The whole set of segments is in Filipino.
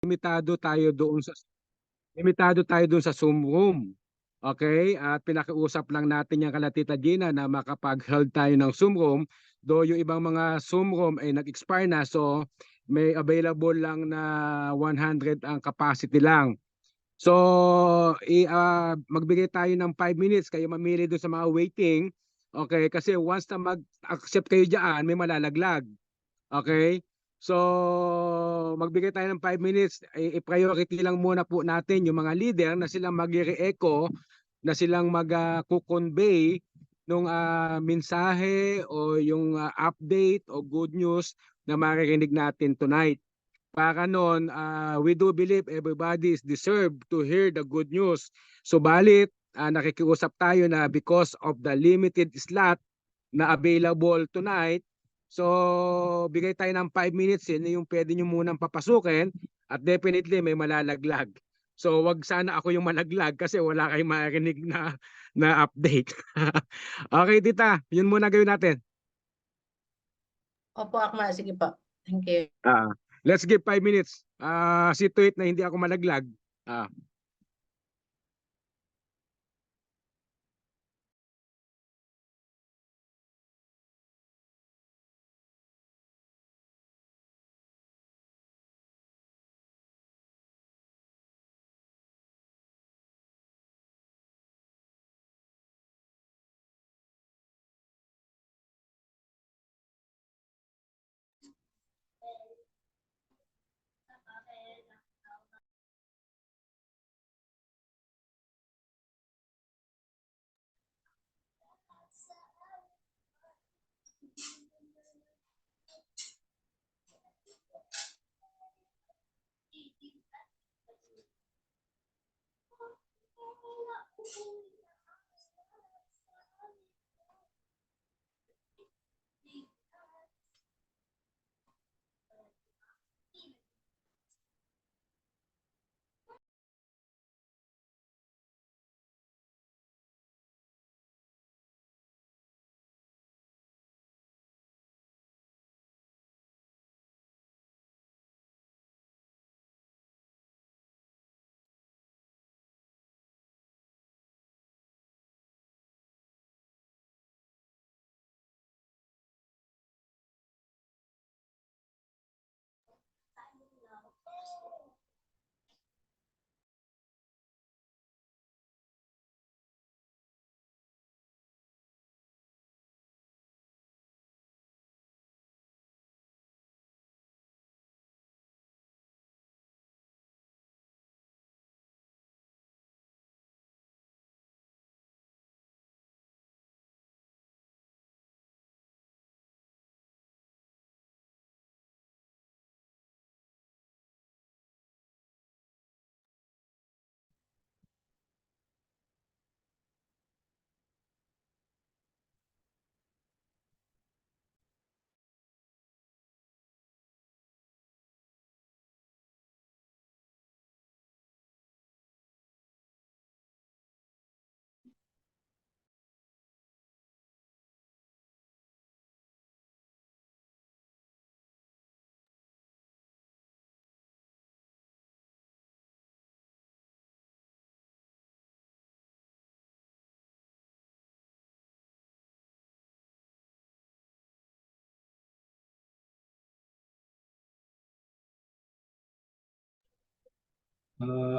limitado tayo doon sa Zoom room. Okay? At pinakiusap lang natin yung kala Tita Gina na makapag-held tayo ng Zoom room. Though yung ibang mga Zoom room ay nag-expire na, so may available lang na 100 ang capacity lang. So, magbigay tayo ng 5 minutes, kayo mamili doon sa mga waiting. Okay? Kasi once na mag-accept kayo diyan, may malalaglag. Okay? So, magbigay tayo ng 5 minutes. I-priority lang muna po natin yung mga leader na silang mag-re-echo, na silang mag-convey nung mensahe o yung update o good news na maririnig natin tonight. Para noon, we do believe everybody is deserved to hear the good news. Subalit, nakikiusap tayo na because of the limited slot na available tonight, so bigay tayo ng 5 minutes, yun yung pwede nyo munang papasukin at definitely may malalaglag. So wag sana ako yung malaglag kasi wala kayong marinig na update. Okay, tita, yun muna gawin natin. Opo, Akma. Sige po. Thank you. Let's give 5 minutes. See to it na hindi ako malaglag.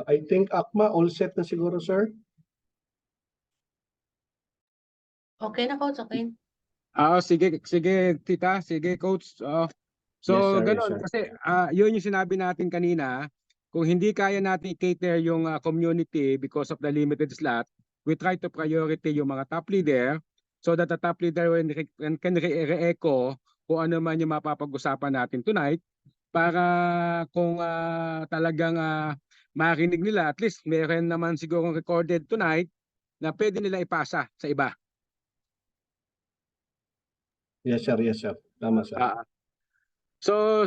I think Akma, all set na siguro, sir. Okay na, Coach. Okay. Sige tita, sige coach. So Yes, sir. Yes, ganoon sir. kasi yun yung sinabi natin kanina, kung hindi kaya natin cater yung community because of the limited slot, we try to priority yung mga top leader so that the top leader can re-echo kung ano man yung mapapag-usapan natin tonight para kung talagang marinig nila, at least meron naman siguro recorded tonight na pwede nila ipasa sa iba. Yes, sir. Yes, sir. Tama, sir. So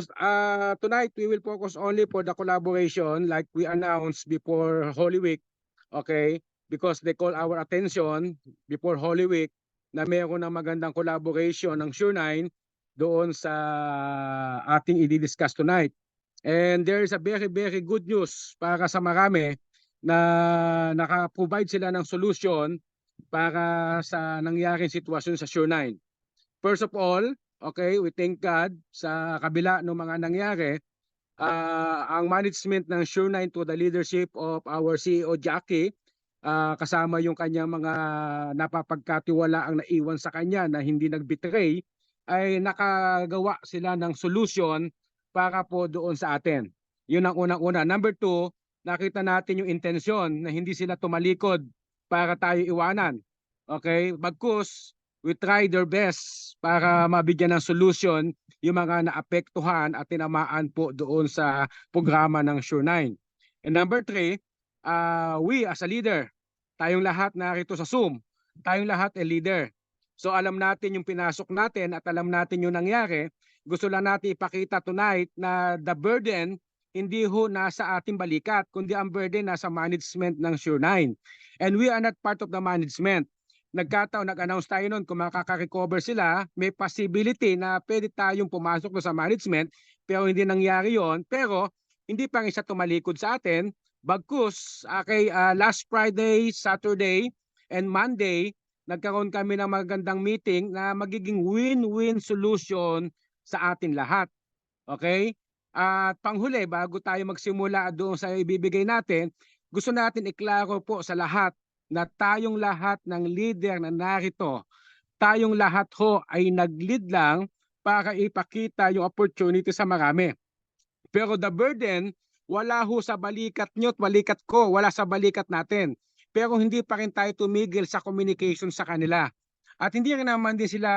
tonight we will focus only for the collaboration like we announced before Holy Week, okay? Because they call our attention before Holy Week na mayroon ng magandang collaboration ng Sure9 doon sa ating i-discuss tonight. And there is a very, very good news para sa marami na naka-provide sila ng solution para sa nangyaring sitwasyon sa Sure9. First of all, okay, we thank God sa kabila ng mga nangyari, ang management ng Sure9 to the leadership of our CEO Jackie, kasama yung kanyang mga napapagkatiwala ang naiwan sa kanya na hindi nag-betray, ay nakagawa sila ng solution para po doon sa atin. Yun ang unang-una. Number two, nakita natin yung intensyon na hindi sila tumalikod para tayo iwanan. Okay? Bagkus, we try their best para mabigyan ng solution yung mga naapektuhan at tinamaan po doon sa programa ng Sure9. And number three, we as a leader, tayong lahat narito sa Zoom, tayong lahat ay leader. So alam natin yung pinasok natin at alam natin yung nangyari. Gusto lang natin ipakita tonight na the burden hindi ho nasa ating balikat, kundi ang burden nasa management ng Sure9. And we are not part of the management. Nag-announce tayo noon kung makaka-recover sila, may possibility na pwede tayong pumasok sa management, pero hindi nangyari yon. Pero hindi pa rin siya tumalikod sa atin. Bagkus, last Friday, Saturday, and Monday, nagkaroon kami ng magandang meeting na magiging win-win solution sa atin lahat. Okay? At panghuli, bago tayo magsimula doon sa ibibigay natin, gusto natin iklaro po sa lahat na tayong lahat ng leader na narito, tayong lahat ho ay nag-lead lang para ipakita yung opportunity sa marami. Pero the burden, wala ho sa balikat nyo at balikat ko, wala sa balikat natin. Pero hindi pa rin tayo tumigil sa communication sa kanila. At hindi rin naman din sila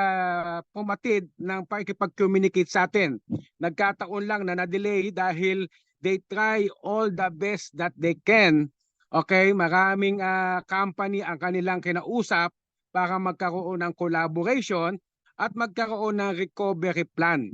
pumatid ng pakikipag-communicate sa atin. Nagkataon lang na na-delay dahil they try all the best that they can. Okay, maraming company ang kanilang kinausap para magkaroon ng collaboration at magkaroon ng recovery plan.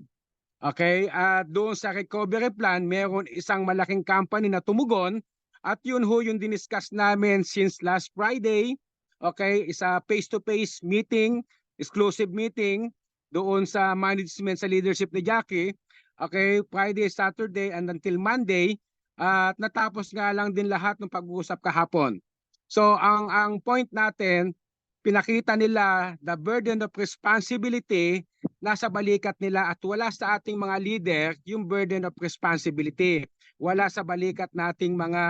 Okay, at doon sa recovery plan, meron isang malaking company na tumugon at yun ho yung diniscuss namin since last Friday. Okay, isa face-to-face meeting, exclusive meeting doon sa management sa leadership ni Jackie. Okay, Friday, Saturday, and until Monday. At natapos nga lang din lahat ng pag-uusap kahapon. So ang point natin, pinakita nila the burden of responsibility nasa balikat nila at wala sa ating mga leader yung burden of responsibility. Wala sa balikat nating mga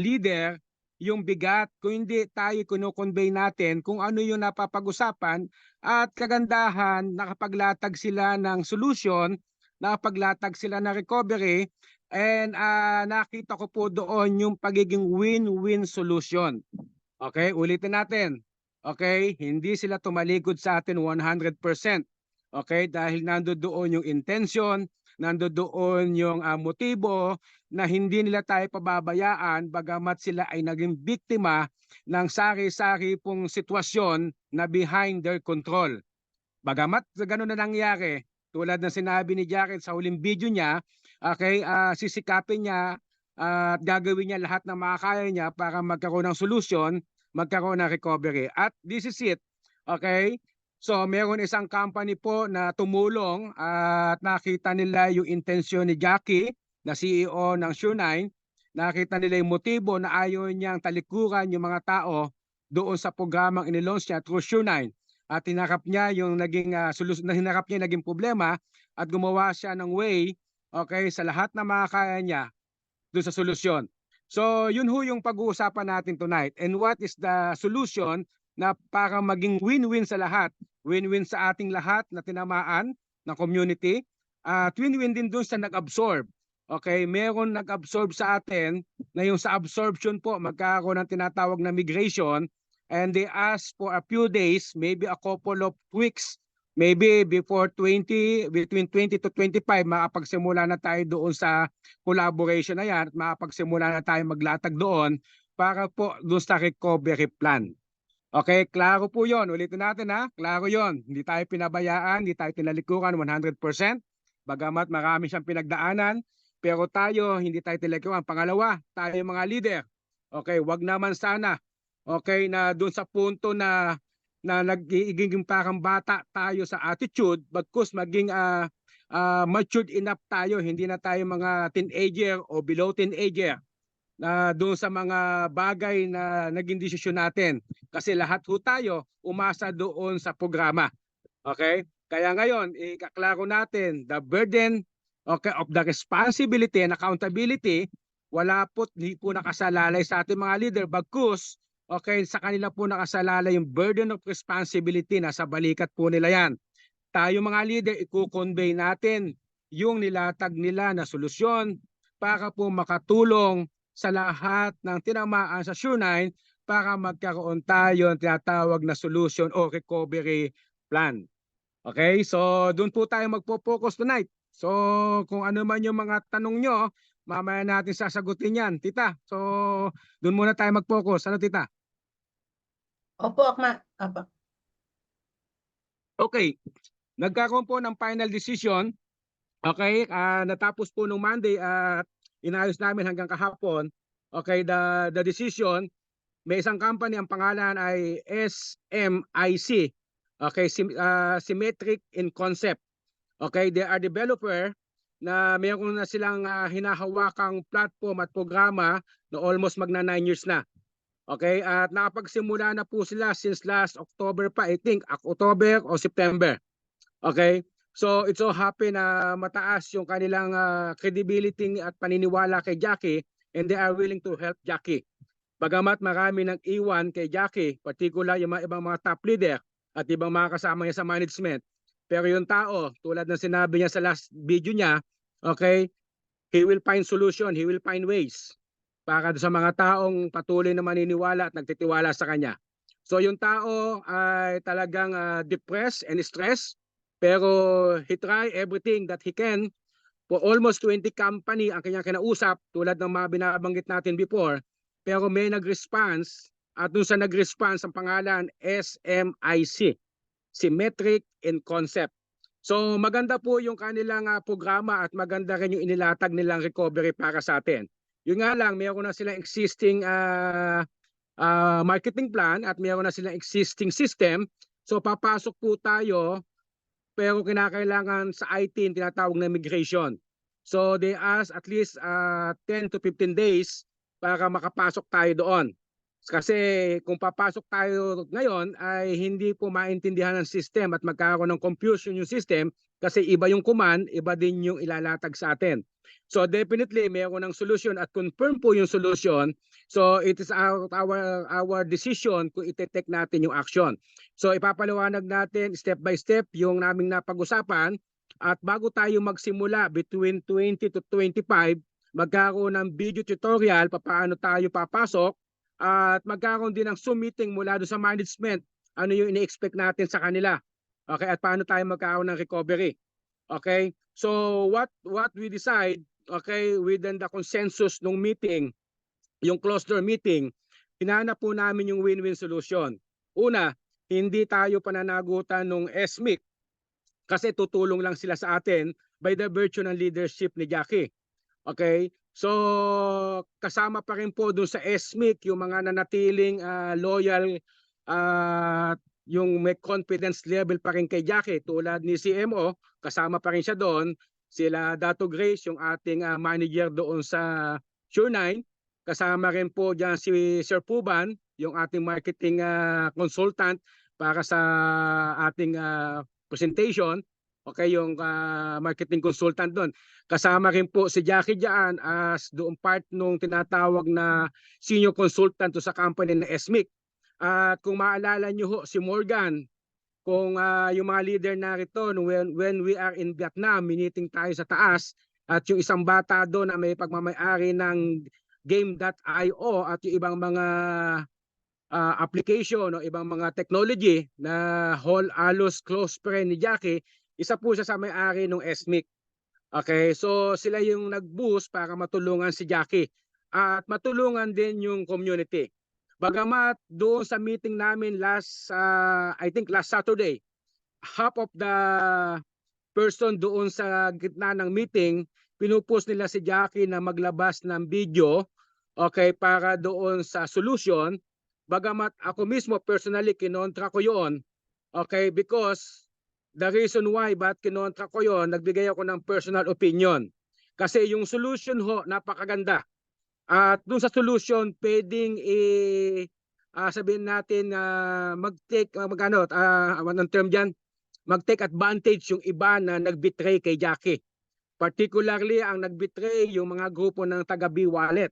leader yung bigat, kung hindi tayo kino-convey natin kung ano yung napapag-usapan at kagandahan, nakapaglatag sila ng solution, nakapaglatag sila ng recovery, and nakita ko po doon yung pagiging win-win solution. Okay, ulitin natin. Okay, hindi sila tumalikod sa atin 100%. Okay, dahil nandoon yung intention, nandoon yung motibo na hindi nila tayo pababayaan bagamat sila ay naging biktima ng sari-sari pong sitwasyon na behind their control. Bagamat gano'n na nangyari, tulad ng sinabi ni Jared sa huling video niya, okay, sisikapin niya at gagawin niya lahat ng makakaya niya para magkaroon ng solusyon, magkaroon ng recovery. At this is it. Okay? So meron isang company po na tumulong at nakita nila yung intensyon ni Jackie na CEO ng Sure9. Nakita nila yung motibo na ayaw niyang talikuran yung mga tao doon sa programang inilaunch niya through Sure9. At hinarap niya yung naging naging problema at gumawa siya ng way, okay, sa lahat na makakaya niya doon sa solusyon. So yun ho yung pag-uusapan natin tonight. And what is the solution na para maging win-win sa lahat? Win-win sa ating lahat na tinamaan ng community. Win-win din doon sa nag-absorb. Okay, meron nag-absorb sa atin na yung sa absorption po magkakaroon ng tinatawag na migration, and they ask for a few days, maybe a couple of weeks, maybe between 20 to 25, makapagsimula na tayo doon sa collaboration na yan at makapagsimula na tayo maglatag doon para po doon sa recovery plan. Okay, klaro po yon. Ulitin natin ha, klaro yon. Hindi tayo pinabayaan, hindi tayo tinalikuran 100%. Bagamat marami siyang pinagdaanan, pero tayo hindi tayo tinalikuran. Pangalawa, tayo mga leader. Okay, wag naman sana, okay, na doon sa punto na nagiging parang bata tayo sa attitude, bagkus maging matured enough tayo, hindi na tayo mga teenager o below teenager na doon sa mga bagay na naging desisyon natin. Kasi lahat ho tayo umasa doon sa programa. Okay? Kaya ngayon, ikaklaro natin the burden, okay, of the responsibility and accountability. Wala po, hindi po nakasalalay sa ating mga leader. Bagkus, okay, sa kanila po nakasalalay yung burden of responsibility. Nasa balikat po nila yan. Tayo mga leader, i-convey natin yung nilatag nila na solusyon para po makatulong sa lahat ng tinamaan sa Sure9 para magkaroon tayo ng tinatawag na solution o recovery plan. Okay, so doon po tayo magpo-focus tonight. So kung ano man yung mga tanong nyo, mamaya natin sasagutin yan, tita. So doon muna tayo mag-focus. Ano, tita? Opo, Akma. Apa. Okay, nagkakaroon po ng final decision. Okay, natapos po nung Monday at inayos namin hanggang kahapon. Okay, the decision, may isang company, ang pangalan ay SMIC. Okay, Symmetric in Concept. Okay, they are developer na mayroon na silang hinahawakang platform at programa na almost magna 9 years na. Okay, at nakapagsimula na po sila since last October pa, I think, October o September. Okay, so it's so happy na mataas yung kanilang credibility at paniniwala kay Jackie and they are willing to help Jackie. Bagamat marami nang iwan kay Jackie, particular yung mga ibang mga top leader at ibang mga kasama niya sa management. Pero yung tao, tulad ng sinabi niya sa last video niya, okay, he will find solution, he will find ways para sa mga taong patuloy na maniniwala at nagtitiwala sa kanya. So yung tao ay talagang depressed and stressed, pero he try everything that he can. For almost 20 company ang kanyang kinausap, tulad ng mga binabanggit natin before, pero may nag-response at dun sa nag-response ang pangalan SMIC, Symmetric in Concept. So maganda po yung kanilang programa at maganda rin yung inilatag nilang recovery para sa atin. Yun nga lang, mayroon na silang existing marketing plan at mayroon na silang existing system. So papasok po tayo pero kinakailangan sa IT tinatawag na migration. So they ask at least 10 to 15 days para makapasok tayo doon. Kasi kung papasok tayo ngayon ay hindi po maintindihan ng system at magkakaroon ng confusion yung system kasi iba yung command, iba din yung ilalatag sa atin. So definitely mayroon ng solution at confirm po yung solution. So it is our decision kung ite-take natin yung action. So ipapaliwanag natin step by step yung naming napag-usapan at bago tayo magsimula between 20 to 25, magkakaroon ng video tutorial paano tayo papasok at magkakaroon din ng Zoom meeting mula doon sa management. Ano yung ini-expect natin sa kanila. Okay, at paano tayo magkakaroon ng recovery. Okay? So what we decide, okay, within the consensus ng meeting, yung closed door meeting, hinanap po namin yung win-win solution. Una, hindi tayo pananagutan ng SMIC kasi tutulong lang sila sa atin by the virtue ng leadership ni Jackie. Okay? So kasama pa rin po doon sa SMIC yung mga nanatiling loyal yung may confidence level pa rin kay Jackie tulad ni CMO, kasama pa rin siya doon. Sila Dato Grace, yung ating manager doon sa Sure9. Kasama rin po dyan si Sir Puban, yung ating marketing consultant para sa ating presentation. Okay, yung marketing consultant doon. Kasama rin po si Jackie dyan as doon part nung tinatawag na senior consultant to sa company na SMIC. At kung maalala nyo ho, si Morgan, kung yung mga leader narito, when we are in Vietnam, meeting tayo sa taas, at yung isang bata doon na may pagmamayari ng Game.io at yung ibang mga application o ibang mga technology na halos close friend ni Jackie, isa po siya sa may-ari ng SMIC. Okay, so sila yung nag-boost para matulungan si Jackie at matulungan din yung community. Bagamat doon sa meeting namin I think last Saturday, half of the person doon sa gitna ng meeting, pinupost nila si Jackie na maglabas ng video, okay, para doon sa solution. Bagamat ako mismo personally kinontra ko yun, okay, because the reason why ba't kinontra ko yon, nagbigay ako ng personal opinion. Kasi yung solution ho, napakaganda. At dun sa solution, pwedeng sabihin natin mag-take, anong term dyan? Mag-take advantage yung iba na nag-betray kay Jackie. Particularly ang nag-betray yung mga grupo ng taga B-Wallet.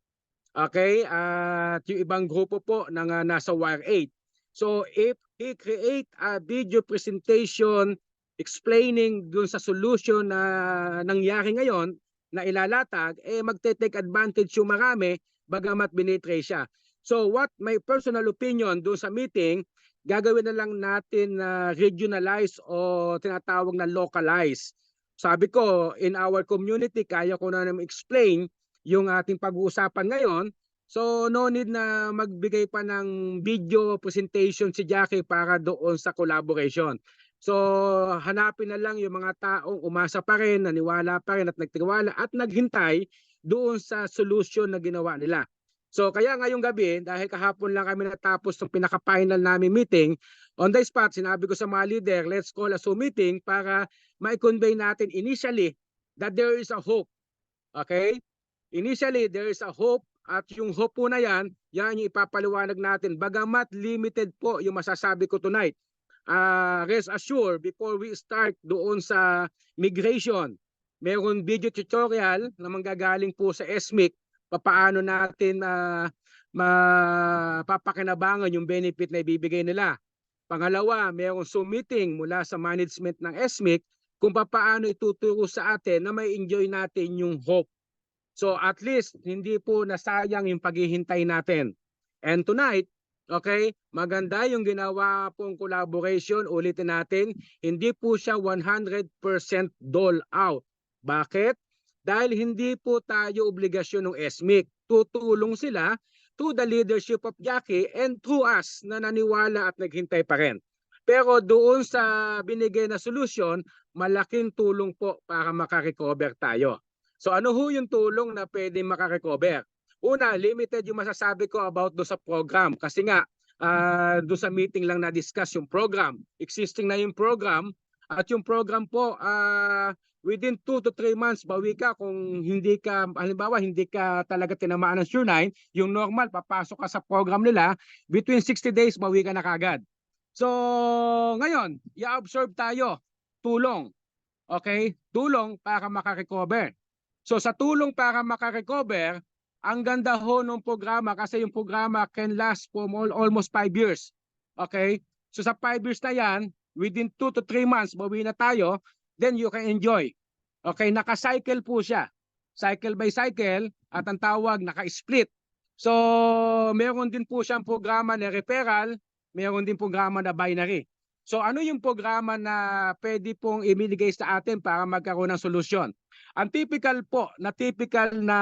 Okay? At yung ibang grupo po ng nasa Wire 8. So if he create a video presentation explaining dun sa solution na nangyari ngayon na ilalatag, magte-take advantage yung marami bagamat binitray siya. So what my personal opinion dun sa meeting, gagawin na lang natin na regionalize o tinatawag na localize. Sabi ko, in our community, kaya ko na naman explain yung ating pag-uusapan ngayon. So no need na magbigay pa ng video presentation si Jackie para doon sa collaboration. So hanapin na lang yung mga taong umasa pa rin, naniwala pa rin at nagtiwala at naghintay doon sa solution na ginawa nila. So kaya ngayong gabi, dahil kahapon lang kami natapos ng pinaka-final namin meeting, on the spot, sinabi ko sa mga leader, let's call a Zoom meeting para ma-convey natin initially that there is a hope. Okay? Initially, there is a hope. At yung hope po na yan yung ipapaliwanag natin. Bagamat limited po yung masasabi ko tonight. Rest assured, before we start doon sa migration, mayroon video tutorial na manggagaling po sa SMIC, paano natin mapapakinabangan yung benefit na ibibigay nila. Pangalawa, mayroon Zoom meeting mula sa management ng SMIC kung paano ituturo sa atin na may enjoy natin yung hope. So at least hindi po nasayang yung paghihintay natin. And tonight, okay, maganda yung ginawa pong collaboration, ulitin natin, hindi po siya 100% dole out. Bakit? Dahil hindi po tayo obligasyon ng SMIC. Tutulong sila to the leadership of Jackie and to us na naniwala at naghintay pa rin. Pero doon sa binigay na solusyon, malaking tulong po para makarecover tayo. So ano ho yung tulong na pwede makarecover? Una, limited yung masasabi ko about do sa program. Kasi nga, do sa meeting lang na-discuss yung program. Existing na yung program. At yung program po, within 2 to 3 months, bawi ka kung hindi ka, halimbawa, hindi ka talaga tinamaan ng Sure9, yung normal, papasok ka sa program nila, between 60 days, bawi ka na kagad. So, ngayon, i-absorb tayo. Tulong. Okay? Tulong para makarecover. So sa tulong para makarecover, ang ganda ho ng programa kasi yung programa can last for almost 5 years. Okay? So sa 5 years na yan, within 2 to 3 months, bawi na tayo, then you can enjoy. Okay? Naka-cycle po siya. Cycle by cycle at ang tawag naka-split. So meron din po siyang programa na referral, meron din programa na binary. So ano yung programa na pwede pong ibigay sa atin para magkaroon ng solusyon? Ang typical na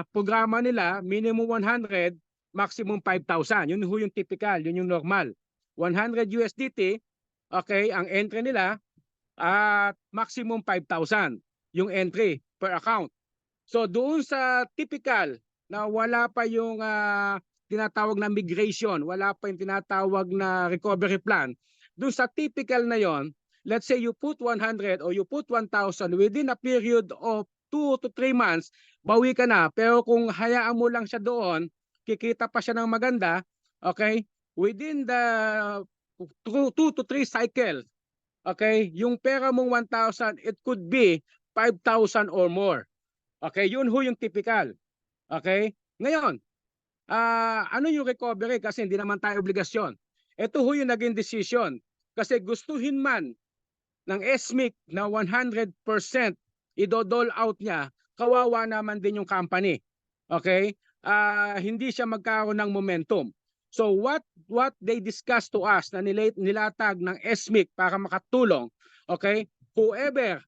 programa nila, minimum 100, maximum 5,000. Yun ho yung typical, yun yung normal. 100 USDT, okay, ang entry nila, at maximum 5,000 yung entry per account. So doon sa typical na wala pa yung tinatawag na migration, wala pa yung tinatawag na recovery plan, doon sa typical na yon, let's say you put 100 or you put 1,000 within a period of 2 to 3 months, bawi ka na. Pero kung hayaan mo lang siya doon, kikita pa siya ng maganda, okay? Within the 2 to 3 cycle, okay? Yung pera mong 1,000, it could be 5,000 or more. Okay? Yun ho yung typical. Okay? Ngayon, ano yung recovery? Kasi hindi naman tayo obligasyon. Ito ho yung naging decision. Kasi gustuhin man ng SMIC na 100% i-dole out niya, kawawa naman din yung company. Okay? Hindi siya magkaroon ng momentum. So what they discussed to us na nilatag ng SMIC para makatulong, okay? Whoever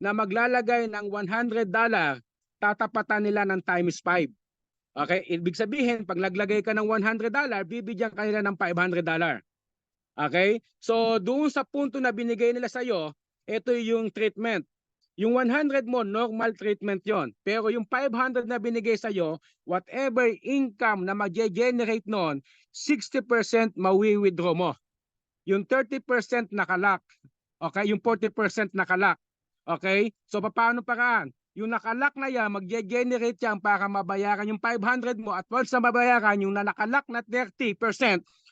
na maglalagay ng $100, tatapatan nila ng times 5. Okay? Ibig sabihin, pag naglagay ka ng $100, bibigyan ka nila ng $500. Okay? So doon sa punto na binigay nila sa iyo, ito yung treatment. Yung 100 mo, normal treatment yon. Pero yung 500 na binigay sa iyo, whatever income na mag-generate noon, 60% mawi-withdraw mo. Yung 30% nakalock. Okay? Yung 40% nakalak. Okay? So paano paraan? Yung nakalak na yan, mag-generate yan para mabayaran yung 500 mo at once na mabayaran yung nakalak na 30%,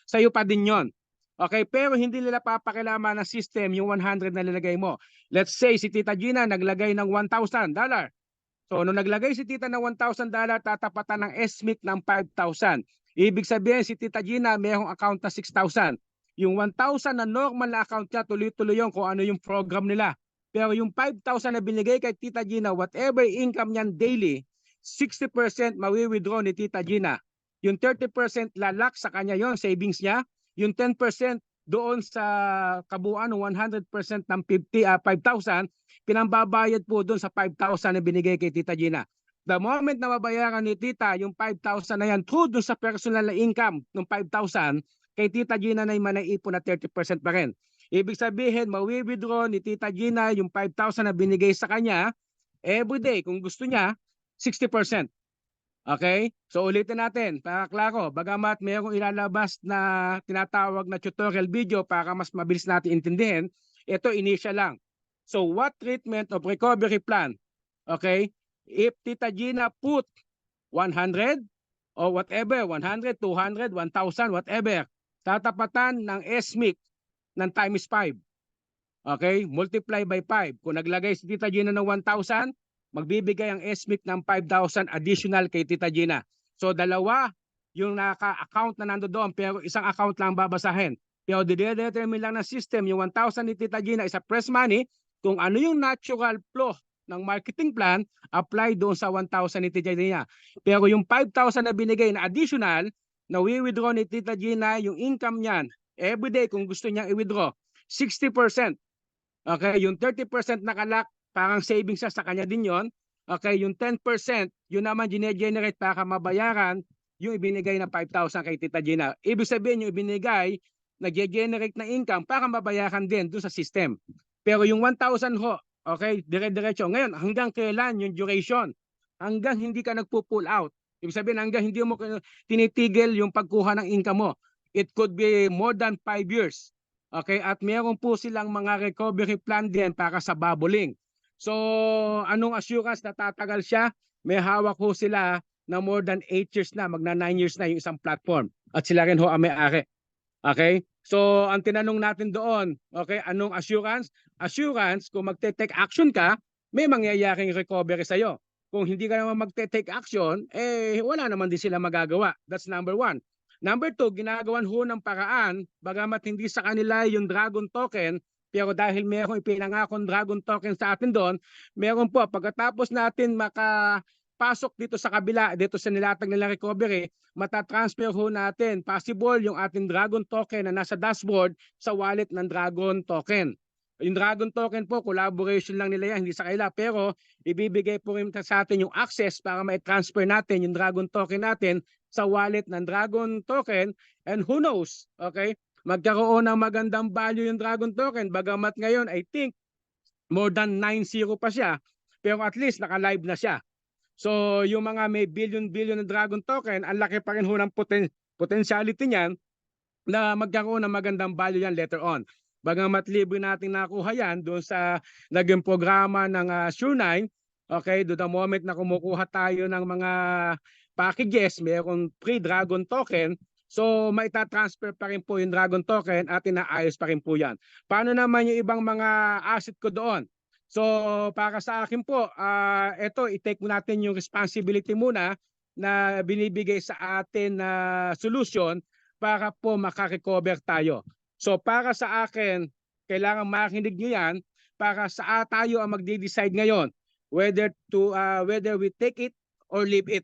sa'yo pa din yon. Okay? Pero hindi nila papakilaman ng system yung 100 na nilagay mo. Let's say si Tita Gina naglagay ng $1,000. So, nung naglagay si Tita ng $1,000, tatapatan ng SMIC ng 5,000. Ibig sabihin, si Tita Gina mayroong account na 6,000. Yung 1,000 na normal na account niya, tuloy-tuloy yun kung ano yung program nila. Pero yung 5,000 na binigay kay Tita Gina, whatever income niyan daily, 60% mawi-withdraw ni Tita Gina. Yung 30% lalak sa kanya yon, savings niya. Yung 10% doon sa kabuuan ng 100% ng 5,000, pinambabayad po doon sa 5,000 na binigay kay Tita Gina. The moment na mabayaran ni Tita yung 5,000 na yan through doon sa personal na income ng 5,000, kay Tita Gina na yung manaipon na 30% pa rin. Ibig sabihin, mawi-withdraw ni Tita Gina yung 5,000 na binigay sa kanya everyday. Kung gusto niya, 60%. Okay? So ulitin natin para klaro, bagamat mayroong ilalabas na tinatawag na tutorial video para mas mabilis natin intindihin, ito initial lang. So what treatment of recovery plan? Okay? If Tita Gina put 100 or whatever, 100, 200, 1,000, whatever, tatapatan ng SMIC ng times 5. Okay? Multiply by 5. Kung naglagay si Tita Gina ng 1,000, magbibigay ang SMIC ng 5,000 additional kay Tita Gina. So dalawa yung naka-account na nandoon pero isang account lang babasahin. Pero didetermine lang ng system yung 1,000 ni Tita Gina is a press money. Kung ano yung natural flow ng marketing plan, apply doon sa 1,000 ni Tita Gina. Pero yung 5,000 na binigay na additional, na withdraw ni Tita Gina yung income niyan everyday kung gusto niyang i-withdraw, 60%. Okay, yung 30% nakalak, parang savings siya sa kanya din yon. Okay, yung 10%, yun naman gine-generate para mabayaran yung ibinigay na 5,000 kay Tita Gina. Ibig sabihin yung ibinigay, nag-generate na income para mabayaran din doon sa system. Pero yung 1,000 ho, okay, dire-diretso. Ngayon, hanggang kailan yung duration? Hanggang hindi ka nagpo-pull out. Ibig sabihin, hanggang hindi mo tinitigil yung pagkuha ng income mo. It could be more than 5 years. Okay, at meron po silang mga recovery plan din para sa bubbling. So, anong assurance na tatagal siya? May hawak ho sila na more than 8 years na, magna 9 years na yung isang platform. At sila rin ho ang may-ari. Okay? So, ang tinanong natin doon, okay, anong assurance? Assurance, kung magte-take action ka, may mangyayaring recovery sa'yo. Kung hindi ka naman magte-take action, wala naman din sila magagawa. That's number 1. Number 2, ginagawan ho ng paraan, bagamat hindi sa kanila yung Dragon Token, pero dahil mayroong ipinangakong Dragon Token sa atin doon, meron po, pagkatapos natin makapasok dito sa kabila, dito sa nilatag nilang recovery, matatransfer ho natin, possible yung ating Dragon Token na nasa dashboard sa wallet ng Dragon Token. Yung Dragon Token po, collaboration lang nila yan, hindi sa kanila, pero ibibigay po rin sa atin yung access para ma-transfer natin yung Dragon Token natin sa wallet ng Dragon Token, and who knows, okay, magkaroon ng magandang value yung Dragon Token, bagamat ngayon I think more than 9-0 pa siya, pero at least naka-live na siya. So yung mga may billion na Dragon Token, ang laki pa rin ho ng potentiality niyan na magkaroon ng magandang value yan later on. Bagamat libre natin nakuha yan doon sa naging programa ng Sure9, okay, do the moment na kumukuha tayo ng mga packages, mayroong free Dragon Token, so maitatransfer pa rin po yung Dragon Token at inaayos pa rin po yan. Paano naman yung ibang mga asset ko doon? So para sa akin po, ito i-take natin yung responsibility muna na binibigay sa atin na solution para po makarecover tayo. So para sa akin, kailangan makinig nyo yan para sa tayo ang magde-decide ngayon whether we take it or leave it.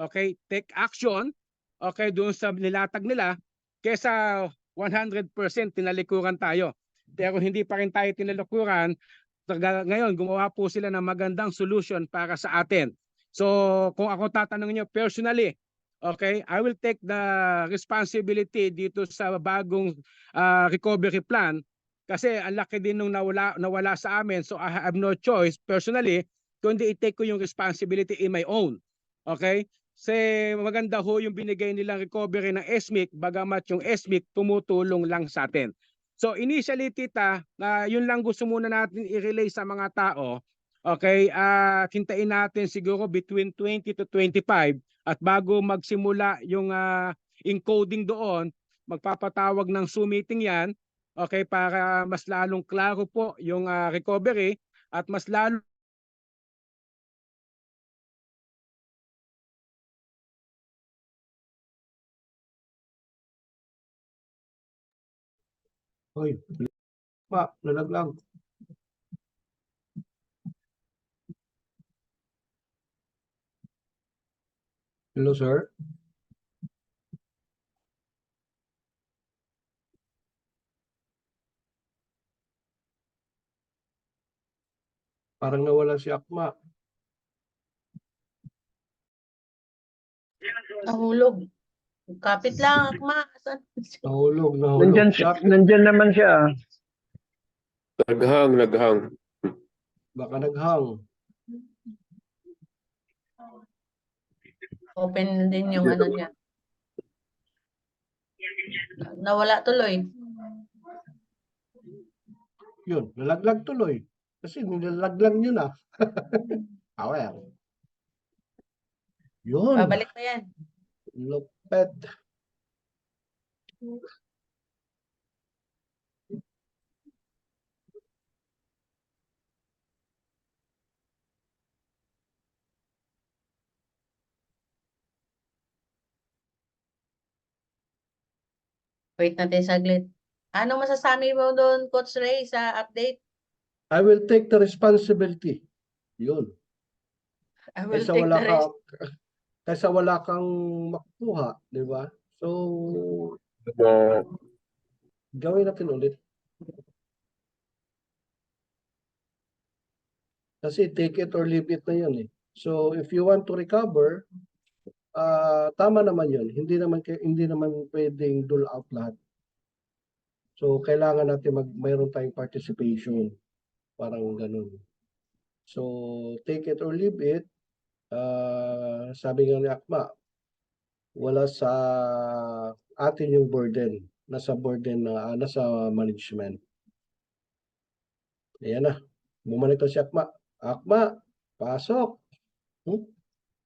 Okay, take action, okay, doon sa nilatag nila, kesa 100% tinalikuran tayo. Pero hindi pa rin tayo tinalikuran. Ngayon, gumawa po sila ng magandang solution para sa atin. So, kung ako tatanungin nyo personally, okay, I will take the responsibility dito sa bagong recovery plan kasi ang laki din nung nawala sa amin. So, I have no choice personally kundi i-take ko yung responsibility in my own. Okay? Kasi maganda ho yung binigay nilang recovery ng SMIC, bagamat yung SMIC tumutulong lang sa atin. So initially tita, yun lang gusto muna natin i-relay sa mga tao. Okay, hintayin natin siguro between 20 to 25 at bago magsimula yung encoding doon, magpapatawag ng Zoom meeting yan. Okay, para mas lalong klaro po yung recovery at mas lalo Hoy, ma, nalaglag. Hello, sir. Parang nawala si Akma. Nahulog. Kapit lang, Akma. Saan? Nahulog. Nandyan naman siya. Naghang. Baka naghang. Open din yung ano niya. Nawala tuloy. Yun, nalaglag tuloy. Kasi nilalaglag nyo na. Aware. Yun. Babalik pa yan. Lupet. Wait natin saglit. Ano masasabi mo doon, Coach Ray, sa update? I will take the responsibility. Yun. I will Kaysa take wala the rest. kaysa wala kang makukuha, di ba? So, gawin natin ulit. Kasi take it or leave it na yun eh. So, if you want to recover, tama naman yun. Hindi naman pwedeng dole out lahat. So, kailangan natin mayroon tayong participation. Parang ganun. So, take it or leave it. Sabi nga ni Akma, wala sa atin yung burden. Nasa burden na nasa management. Ayan na. Bumalik na si Akma. Akma, pasok.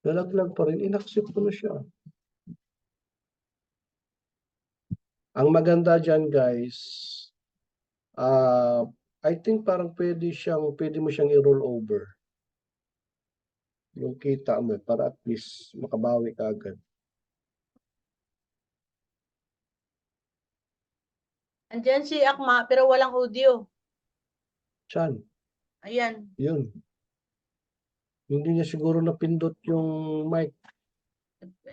Nalaglag pa rin. Inaccept ko na siya. Ang maganda dyan, guys, I think parang pwede mo siyang i-roll over. Yung kita mo, para at least makabawi ka agad. Andyan si Akma, pero walang audio. Chan, Ayan. yun. Hindi niya siguro napindot yung mic.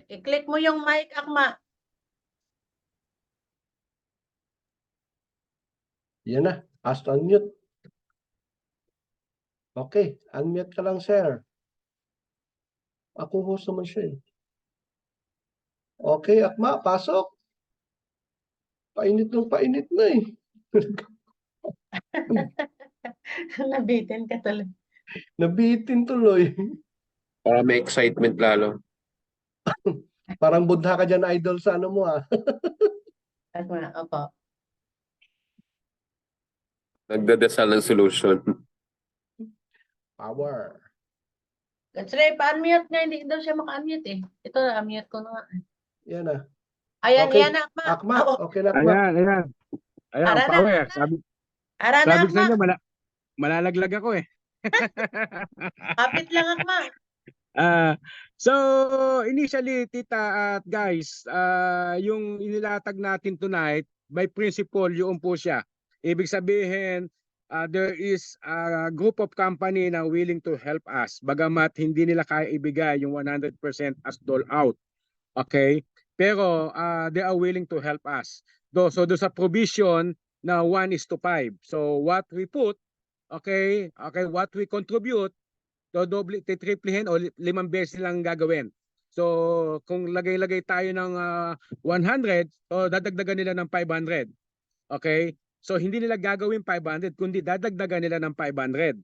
I-click mo yung mic, Akma. Yan na. Ask to unmute. Okay. Unmute ka lang, sir. Ako host naman siya eh. Okay, Akma, pasok. Painit na eh. Nabitin ka tuloy. Nabitin tuloy. Para may excitement lalo. Parang budha ka dyan, idol, sa ano mo ah. Akma, opo. Nagdadasal ng solution. Power. Coach Ray, pa-unmute nga. Hindi daw siya maka-unmute eh. Ito, na-unmute ko na nga. Yan na. Ayan, Okay. yan, Akma. Akma, Oo. okay na Akma. ayan. Ayan, Ara na, power. ara. Sabi Ara na, ko sa Akma. inyo, malalaglag ako eh. Kapit lang, Akma. So initially tita at guys, yung inilatag natin tonight by principle yung po siya. Ibig sabihin there is a group of company na willing to help us bagamat hindi nila kaya ibigay yung 100% as dole out. Okay? Pero they are willing to help us. So do sa provision na 1:5. So what we put, okay, what we contribute, so doble, titriplehin o 5 beses lang gagawin. So kung lagay-lagay tayo ng 100, so dadagdagan nila ng 500. Okay? So hindi nila gagawin 500 kundi dadagdagan nila ng 500.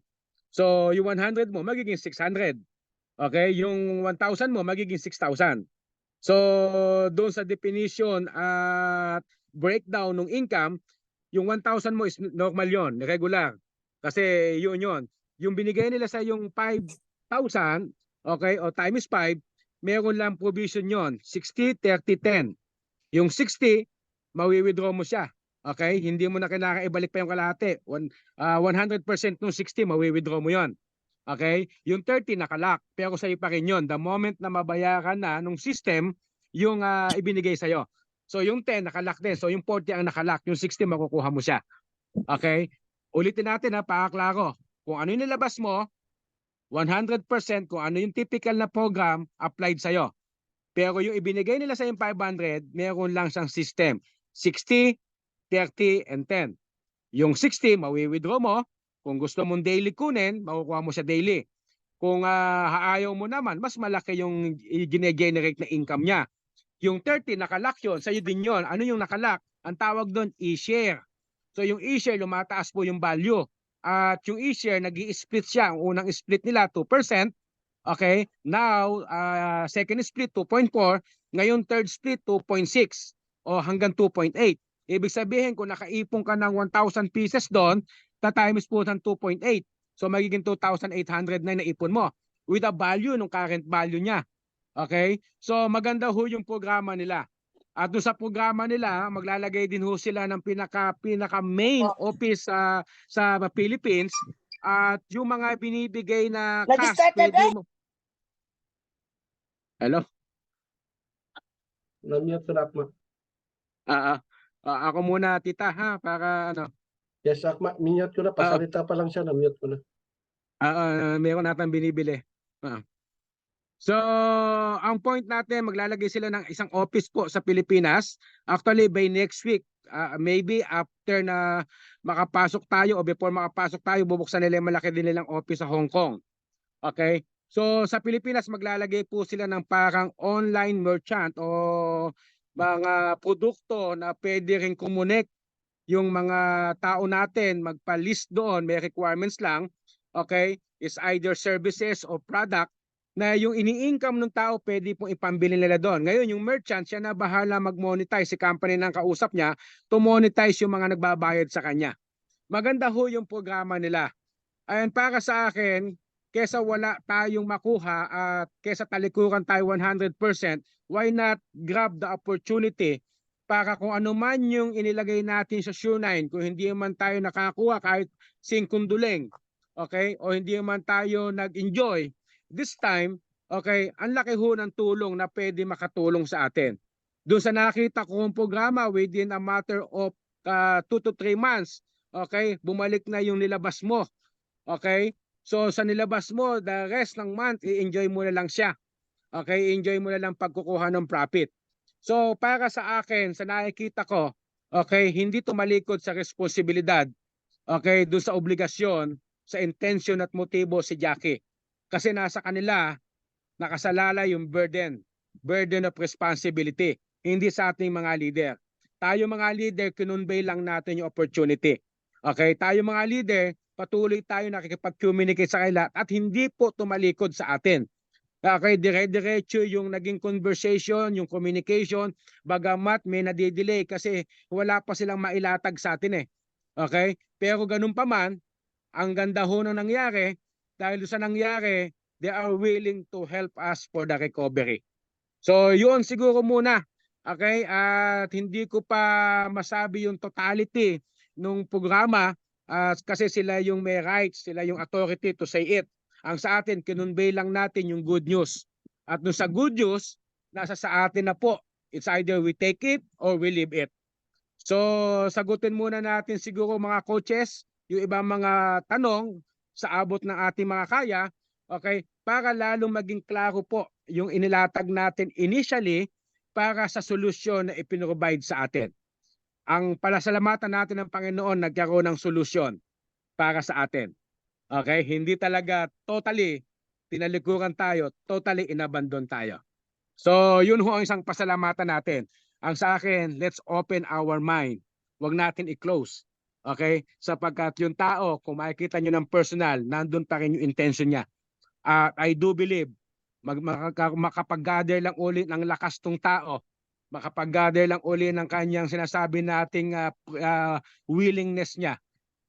So yung 100 mo magiging 600. Okay? Yung 1,000 mo magiging 6,000. So doon sa definition at breakdown ng income, yung 1,000 mo is normal yon, regular. Kasi yun. Yung binigay nila sa yung 5,000, okay, o times 5, meron lang provision yon, 60, 30, 10. Yung 60, mawi-withdraw mo siya. Okay? Hindi mo na kailangan ibalik pa yung kalahati. 100% nung 60, mawi-withdraw mo yon. Okay? Yung 30 nakalock, pero sa'yo pa rin yun. The moment na mabayaran na nung system, yung ibinigay sa'yo. So yung 10 nakalock din. So yung 40 ang nakalock, yung 60 makukuha mo siya. Okay? Ulitin natin para klaro. Kung ano yung nilabas mo, 100% kung ano yung typical na program applied sa'yo. Pero yung ibinigay nila sa yung 500, meron lang siyang system. 60, 30, and 10. Yung 60, mawi-withdraw mo. Kung gusto mong daily kunin, makukuha mo siya daily. Kung ayaw mo naman, mas malaki yung i-generate na income niya. Yung 30, nakalock yun. Sa'yo din yun. Ano yung nakalock? Ang tawag doon, e-share. So yung e-share, lumataas po yung value. At yung e-share, nag-i-split siya. Ang unang split nila, 2%. Okay? Now, second split, 2.4. Ngayon, third split, 2.6. O hanggang 2.8. Ibig sabihin, kung nakaipon ka ng 1,000 pieces doon, ta-times po ng 2.8. So magiging 2,800 na naipon mo with the value ng current value niya. Okay? So maganda ho yung programa nila. At doon sa programa nila, maglalagay din ho sila ng pinaka main office sa Philippines. At yung mga binibigay na cash, pwede mo. Hello? Na-mute ko na, Akma. Ako muna, tita, para ano. Yes, Akma, minute ko na. Pasalita pa lang siya, na-mute ko na. Meron natin binibili. So, ang point natin, maglalagay sila ng isang office po sa Pilipinas. Actually, by next week, maybe after na makapasok tayo o before makapasok tayo, bubuksan nila yung malaki din nilang office sa Hong Kong. Okay? So, sa Pilipinas, maglalagay po sila ng parang online merchant o mga produkto na pwede rin kumonek yung mga tao natin, magpa-list doon, may requirements lang. Okay? Is either services or product na yung ini-income ng tao pwede pong ipambili nila doon. Ngayon, yung merchant, siya na bahala mag-monetize, si company ng kausap niya, to monetize yung mga nagbabayad sa kanya. Maganda ho yung programa nila. Ayan, para sa akin, kesa wala tayong makuha at kesa talikuran tayo 100%, why not grab the opportunity para kung ano man yung inilagay natin sa Sure9, kung hindi man tayo nakakuha kahit singkunduleng, okay, o hindi man tayo nag-enjoy, this time, okay, ang laki ho ng tulong na pwede makatulong sa atin. Doon sa nakita ko ng programa, within a matter of 2 to 3 months, okay, bumalik na yung nilabas mo. Okay? So sa nilabas mo, the rest ng month, i-enjoy mo na lang siya. Okay? Enjoy mo na lang pagkukuha ng profit. So para sa akin, sa nakikita ko, okay, hindi tumalikod sa responsibilidad, okay, doon sa obligasyon, sa intention at motibo si Jackie. Kasi nasa kanila, nakasalala yung burden of responsibility, hindi sa ating mga leader. Tayo mga leader, kinonvey lang natin yung opportunity. Okay, tayo mga leader, patuloy tayo nakikipag-communicate sa kanila at hindi po tumalikod sa atin. Okay, dire-diretso yung naging conversation, yung communication, bagamat may nadidelay kasi wala pa silang mailatag sa atin eh. Okay, pero ganun pa man, ang ganda ho nang nangyari, dahil sa nangyari, they are willing to help us for the recovery. So yun siguro muna. Okay, at hindi ko pa masabi yung totality ng programa kasi sila yung may rights, sila yung authority to say it. Ang sa atin, kinonvey lang natin yung good news. At dun sa good news, nasa sa atin na po. It's either we take it or we leave it. So sagutin muna natin siguro mga coaches, yung ibang mga tanong sa abot ng ating mga kaya, okay, para lalong maging klaro po yung inilatag natin initially para sa solusyon na ipinrovide sa atin. Ang palasalamatan natin ng Panginoon, nagkaroon ng solusyon para sa atin. Okay, hindi talaga totally tinalikuran tayo, totally inabandon tayo. So yun ho ang isang pasalamatan natin. Ang sa akin, let's open our mind. Huwag natin i-close. Okay? Sapagkat yung tao, kung makikita nyo ng personal, nandun pa rin yung intention niya. I do believe, makapag-gather lang ulit ng lakas tong tao, makapag-gather lang uli ng kanyang sinasabi nating willingness niya.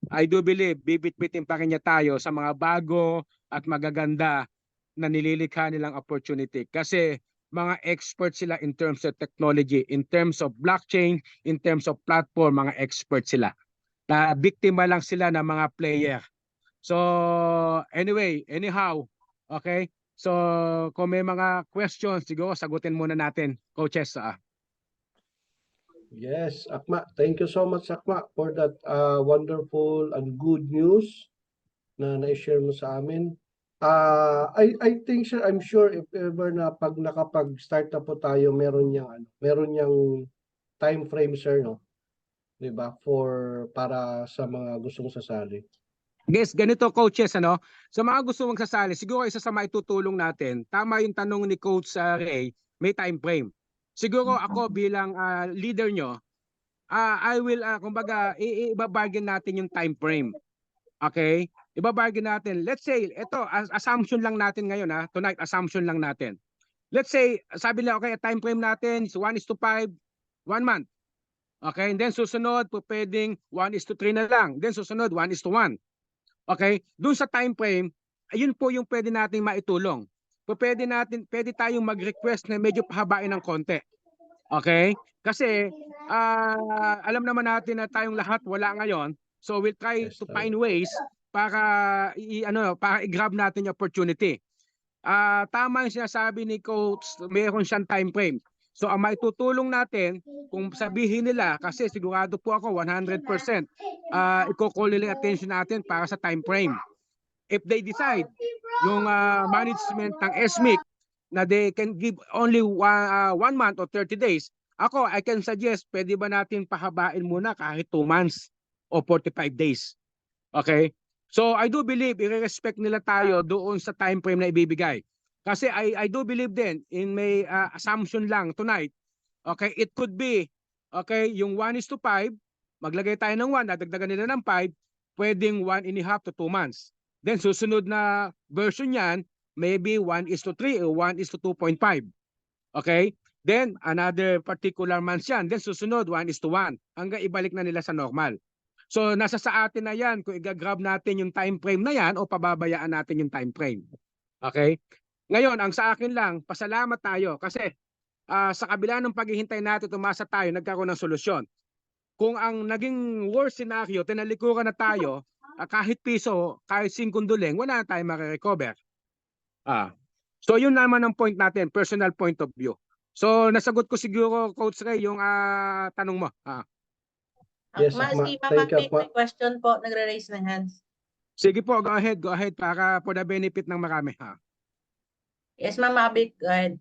I do believe bibit-bitin pa rin niya tayo sa mga bago at magaganda na nililikha nilang opportunity. Kasi mga expert sila in terms of technology, in terms of blockchain, in terms of platform, mga expert sila. Na biktima lang sila ng mga player. So anyway, anyhow, okay? So kung may mga questions, siguro sagutin muna natin, coaches. Yes, Akma. Thank you so much, Akma, for that wonderful and good news na na-share mo sa amin. I think sir, I'm sure if ever na pag nakapag-start na po tayo, meron niyang time frame sir, no? 'Di ba? Para sa mga gustong sasali. Guys, ganito coaches, ano? Sa mga gusto magsasali, siguro isa sa maitutulong natin, tama yung tanong ni Coach Ray, may time frame. Siguro ako bilang leader nyo, I will, kumbaga, ibabargain natin yung time frame. Okay? Ibabargain natin. Let's say, ito, assumption lang natin ngayon, tonight, assumption lang natin. Let's say, sabi nila, okay, time frame natin is 1:5, 1 month. Okay? And then susunod, pwedeng 1:3 na lang. Then susunod, 1:1. Okay? Doon sa time frame, ayun po yung pwede nating maitulong. Pwede tayong mag-request na medyo pahabain ng konti. Okay? Kasi alam naman natin na tayong lahat wala ngayon. So we'll try to find ways para i-grab natin yung opportunity. Tama yung sinasabi ni Coach, mayroon siyang time frame. So ang maitutulong natin, kung sabihin nila, kasi sigurado po ako 100%, i-call nila attention natin para sa time frame. If they decide, yung management ng SMIC, na they can give only 1 month or 30 days, ako, I can suggest, pwede ba natin pahabain muna kahit 2 months o 45 days? Okay? So I do believe i-respect nila tayo doon sa time frame na ibibigay. Kasi I do believe din in may assumption lang tonight. Okay, it could be okay, yung 1:5, maglagay tayo ng 1, dadagdagan nila ng 5, pwedeng 1.5 to 2 months. Then susunod na version niyan, maybe 1:3 or 1:2.5. Okay? Then another particular months yan. Then susunod 1:1 hanggang ibalik na nila sa normal. So nasa sa atin na yan kung i-grab natin yung time frame na yan o pababayaan natin yung time frame. Okay? Ngayon, ang sa akin lang, pasalamat tayo kasi sa kabila ng paghihintay natin tumasa tayo, nagkaroon ng solusyon. Kung ang naging worst scenario, tinalikuran na tayo, kahit piso, kahit 5 duling, wala na tayong makarecover. So yun naman ang point natin, personal point of view. So nasagot ko siguro, Coach Ray, yung tanong mo. Yes, Akma, Akma. si Ma'am Thank you, Vic, Akma. may question po, nagre-raise ng hands. Sige po, go ahead para for the benefit ng marami. Yes, Ma'am Vic, go ahead.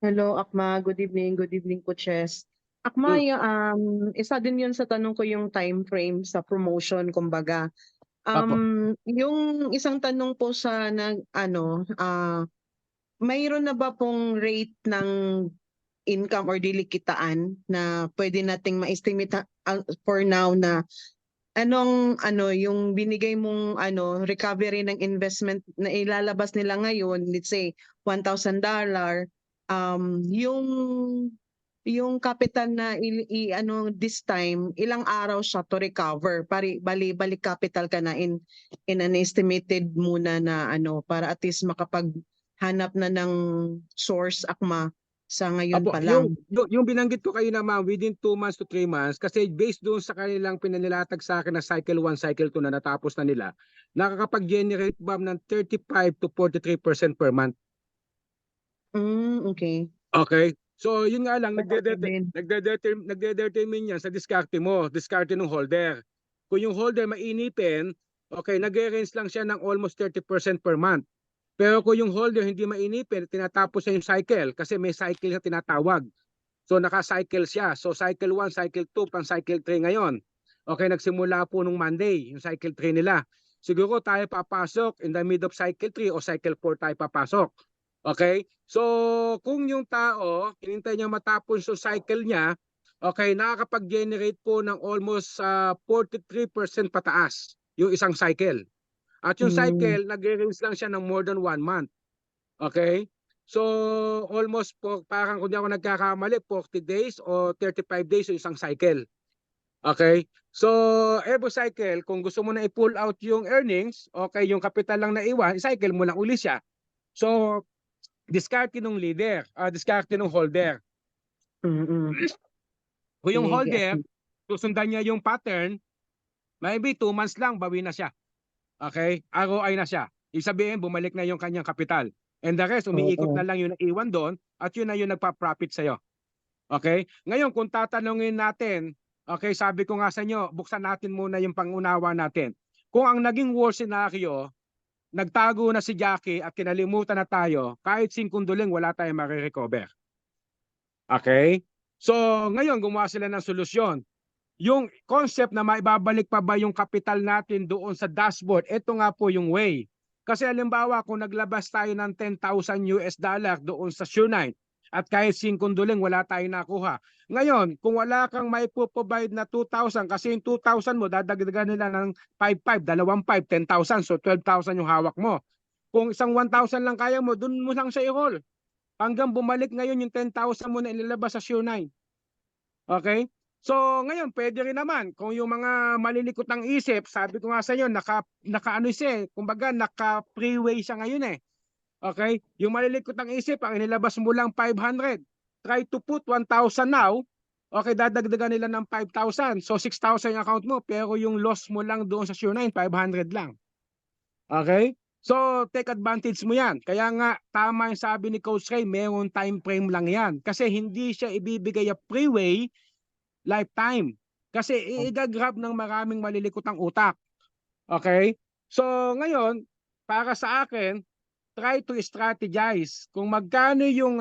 Hello, Akma. Good evening, coaches. Akma, isa din yun sa tanong ko yung time frame sa promotion, kumbaga. Yung isang tanong po sa mayroon na ba pong rate ng income or daily kitaan na pwede nating ma-estimate for now na yung binigay mong recovery ng investment na ilalabas nila ngayon, let's say $1,000, yung capital na this time, ilang araw siya to recover? Balik capital ka na in an estimated muna na para at least makapaghanap na ng source, Akma, sa ngayon pa lang. Yung binanggit ko kayo na ma'am, within 2 months to 3 months, kasi based doon sa kanilang pinanilatag sa akin na cycle 1, cycle 2 na natapos na nila, nakakapag-generate ba ng 35 to 43% per month. Okay. Okay. So yun nga lang, nagde-determine yan sa diskarte mo, diskarte ng holder. Kung yung holder mainipin, okay, nag-range lang siya ng almost 30% per month. Pero kung yung holder hindi mainipin, tinatapos niya yung cycle kasi may cycle na tinatawag. So naka-cycle siya. So cycle 1, cycle 2, pang cycle 3 ngayon. Okay, nagsimula po nung Monday, yung cycle 3 nila. Siguro tayo papasok in the mid of cycle 3 o cycle 4 tayo papasok. Okay? So kung yung tao, hinintay niya matapos yung cycle niya, okay, nakakapag-generate po ng almost 43% pataas yung isang cycle. At yung cycle, nag-range lang siya ng more than 1 month. Okay? So almost po, parang kung di ako nagkakamali, 40 days o 35 days o isang cycle. Okay? So every cycle, kung gusto mo na i-pull out yung earnings, okay, yung capital lang na iwan, i-cycle mo lang uli siya. So discard ng leader, discard ng holder. Kung yung Sige. holder, susundan niya yung pattern, maybe 2 months lang, bawi na siya. Okay? ROI na siya. Ibig sabihin, bumalik na yung kanyang kapital. And the rest, umiikot Oo. na lang yung naiwan doon at yun na yung nagpa-profit sa'yo. Okay? Ngayon, kung tatanungin natin, okay, sabi ko nga sa inyo, buksan natin muna yung pangunawa natin. Kung ang naging worst scenario, nagtago na si Jackie at kinalimutan na tayo, kahit 5 duling, wala tayong marirecover. Okay? So, ngayon, gumawa sila ng solusyon. Yung concept na maibabalik pa ba yung capital natin doon sa dashboard, ito nga po yung way. Kasi halimbawa, kung naglabas tayo ng $10,000 doon sa Sure9 at kahit 5 duling, wala tayong nakuha. Ngayon, kung wala kang maipoprovide na 2,000, kasi yung 2,000 mo, dadagdagan nila ng 5,500, 2,500, 10,000. So 12,000 yung hawak mo. Kung isang 1,000 lang kaya mo, doon mo lang siya i-roll. Hanggang bumalik ngayon yung 10,000 mo na inilabas sa Sure9. Okay? So ngayon, pwede rin naman kung yung mga malilikot ang isip, sabi ko nga sa inyo, naka ano siya, kumbaga naka-freeway siya ngayon eh. Okay? Yung malilikot ang isip, ang inilabas mo lang 500. Try to put 1,000 now. Okay, dadagdagan nila ng 5,000. So 6,000 yung account mo, pero yung loss mo lang doon sa Sure9, 500 lang. Okay? So take advantage mo yan. Kaya nga, tama yung sabi ni Coach Ray, mayroong time frame lang yan. Kasi hindi siya ibibigay a freeway lifetime. Kasi i-grab ng maraming malilikot ang utak. Okay? So ngayon, para sa akin, try to strategize. Kung magkano yung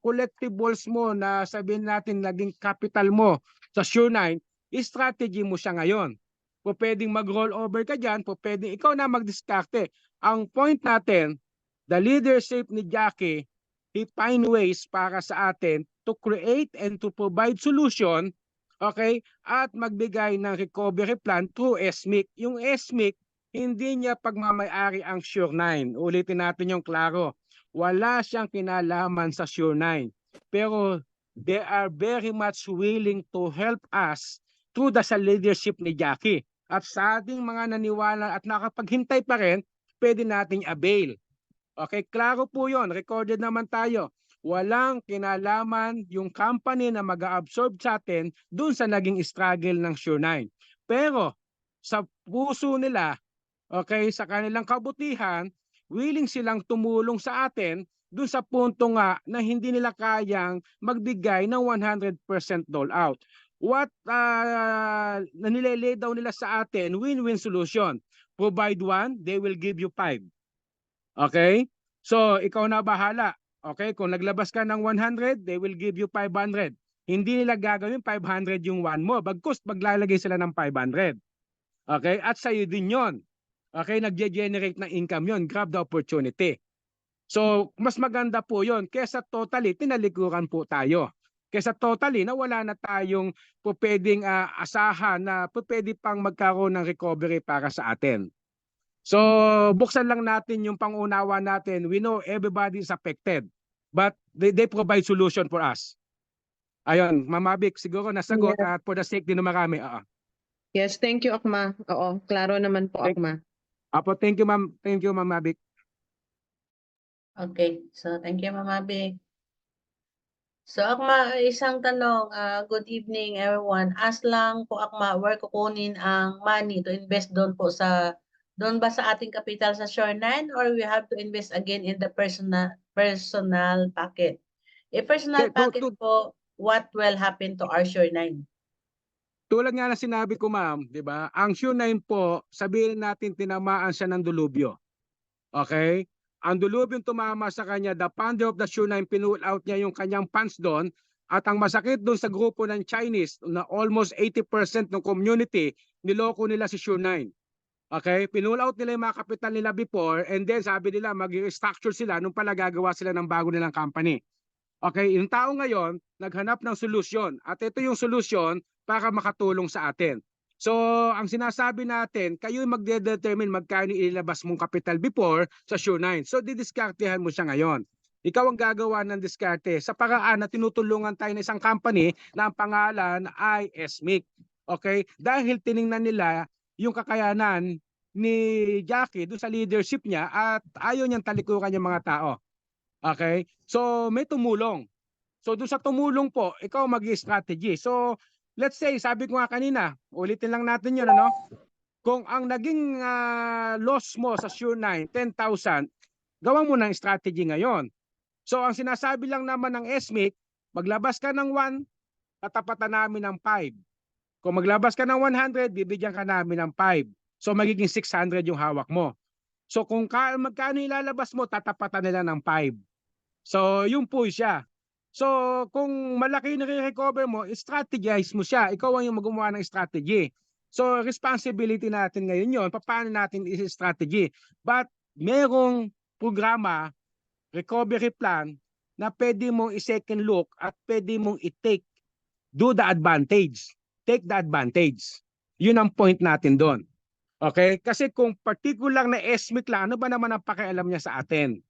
collectibles mo na sabihin natin naging capital mo sa Sure9, strategy mo siya ngayon. Po pwedeng mag-roll over ka dyan, po pwedeng ikaw na mag-discarte. Ang point natin, the leadership ni Jackie, he find ways para sa atin to create and to provide solution, okay, at magbigay ng recovery plan through SMIC. Yung SMIC, hindi niya pagmamayari ang Sure9. Ulitin natin yung klaro. Wala siyang kinalaman sa Sure9. Pero they are very much willing to help us through the leadership ni Jackie. At sa ating mga naniwala at nakapaghintay pa rin, pwede nating avail. Okay, klaro po yun. Recorded naman tayo. Walang kinalaman yung company na mag-absorb sa atin dun sa naging struggle ng Sure9. Pero sa puso nila, okay, sa kanilang kabutihan, willing silang tumulong sa atin dun sa punto nga na hindi nila kayang magbigay ng 100% dole out. What nilelay daw nila sa atin, win-win solution. Provide 1, they will give you 5. Okay? So, ikaw na bahala. Okay? Kung naglabas ka ng 100, they will give you 500. Hindi nila gagawin 500 yung 1 mo. Bagkus, maglalagay sila ng 500. Okay? At sa'yo din yon. Okay? Nag-generate ng income yon. Grab the opportunity. So, mas maganda po yon. Kesa totally, tinalikuran po tayo. Kesa totally, na wala na tayong pwedeng asahan na pwede pang magkaroon ng recovery para sa atin. So, buksan lang natin yung pangunawa natin. We know everybody is affected, but they provide solution for us. Ayun, Mamabik, siguro nasagot at for the sake din ng marami. Yes, thank you, Akma. Oo, klaro naman po, Akma. Apo, thank you, Ma'am. Thank you, Mamabik. Okay, so thank you, Mama B. So Akma, isang tanong, good evening everyone. Ask lang po Akma, where kukunin ang money to invest doon po sa, doon ba sa ating capital sa Sure9 or we have to invest again in the personal packet? If personal packet po, what will happen to our Sure9? Tulad nga na sinabi ko, ma'am, di ba? Ang Sure9 po, sabihin natin tinamaan siya ng dilubyo. Okay? Ang dilubyo tumama sa kanya, the founder of the Sure9 pinull out niya yung kanyang funds doon at ang masakit doon sa grupo ng Chinese na almost 80% ng community, niloko nila si Sure9. Okay? Pinull out nila yung mga kapital nila before and then sabi nila mag-restructure sila nung pala gagawa sila ng bago nilang company. Okay? Yung tao ngayon, naghanap ng solusyon at ito yung solusyon para makatulong sa atin. So, ang sinasabi natin, kayo magde-determine magkano ilabas mong capital before sa Sure9. So, didiskartehan mo siya ngayon. ikaw ang gagawa ng diskarte sa paraan na tinutulungan tayo ng isang company na ang pangalan ay SMIC. Okay? Dahil tiningnan nila yung kakayanan ni Jackie doon sa leadership niya at ayaw niyang talikuran yung mga tao. Okay? So may tumulong. So doon sa tumulong po, ikaw mag-strategy. So let's say, sabi ko nga kanina, ulitin lang natin yun, ano? Kung ang naging loss mo sa Sure9, 10,000, gawa mo ng strategy ngayon. So ang sinasabi lang naman ng SMIC, maglabas ka ng 1, tatapatan namin ng 5. Kung maglabas ka ng 100, bibigyan ka namin ng 5. So magiging 600 yung hawak mo. So kung magkano ilalabas mo, tatapatan nila ng 5. So yun po siya. So kung malaki yung nare-recover mo, strategize mo siya. Ikaw ang yung gumawa ng strategy. So responsibility natin ngayon yun, paano natin i-strategy. But merong programa, recovery plan, na pwede mong i-second look at pwede mong i-take, do the advantage. Take the advantage. Yun ang point natin doon. Okay? Kasi kung particular na SMIC lang, ano ba naman ang pakialam niya sa atin?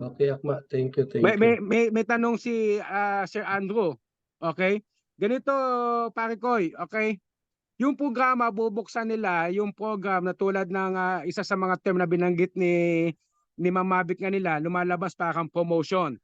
Okay, Akma. Thank you, thank May, may, you. may, may tanong si Sir Andrew. Okay? Ganito, pare Koy, okay? Yung programa, bubuksan nila yung program na tulad ng isa sa mga term na binanggit ni Ma'am Mavic nga nila, lumalabas parang promotion.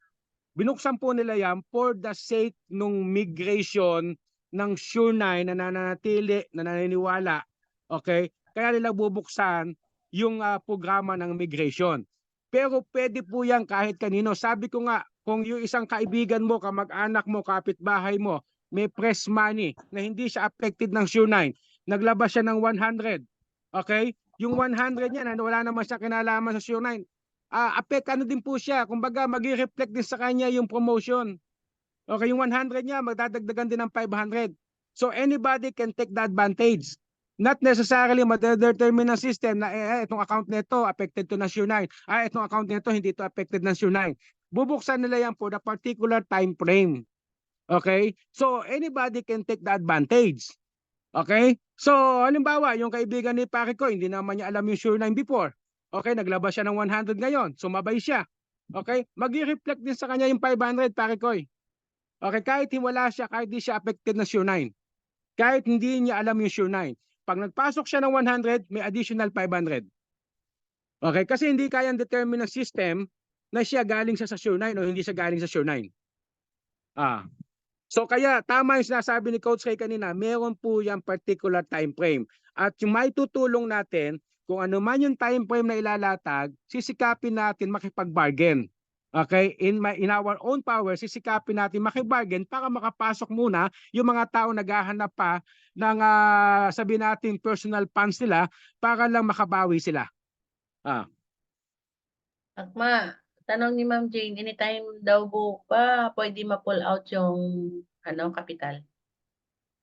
Binuksan po nila yan for the sake nung migration ng Sure9 na nananatili, na naniniwala. Okay? Kaya nila bubuksan yung programa ng migration. Pero pwede po yan kahit kanino. Sabi ko nga, kung yung isang kaibigan mo, kamag-anak mo, kapitbahay mo, may press money na hindi siya affected ng Sure9, naglabas siya ng 100. Okay? Yung 100 niya, wala naman siya kinalaman sa Sure9. Ano din po siya. Kumbaga, mag-reflect din sa kanya yung promotion. Okay, yung 100 niya, magdadagdagan din ng 500. So anybody can take the advantage. Not necessarily ma-determine ng system na itong account nito affected to na Sure9. Itong account nito hindi to affected ng Sure9. Bubuksan nila yan for the particular time frame. Okay? So anybody can take the advantage. Okay? So halimbawa, yung kaibigan ni Pare ko, hindi naman niya alam yung Sure9 before. Okay, naglabas siya ng 100 ngayon. Sumabay siya. Okay? Mag-reflect din sa kanya yung 500, Pare Koy. Okay, kahit wala siya, kahit di siya affected na Sure9. Kahit hindi niya alam yung Sure9. Pag nagpasok siya ng 100, may additional 500. Okay, kasi hindi kayang determine ng system na siya galing siya sa Sure9 o hindi siya galing sa Sure9. So kaya tama yung sinasabi ni Coach Ray kanina, meron po yung particular time frame. At yung may tutulong natin, kung ano man yung time frame na ilalatag, sisikapin natin makipag-bargain. Okay, in our own power, sisikapin natin makibargain para makapasok muna yung mga tao naghahanap pa ng sabihin natin personal funds nila para lang makabawi sila. Akma, tanong ni Ma'am Jane, anytime daw po ba pwede ma-pull out yung kapital?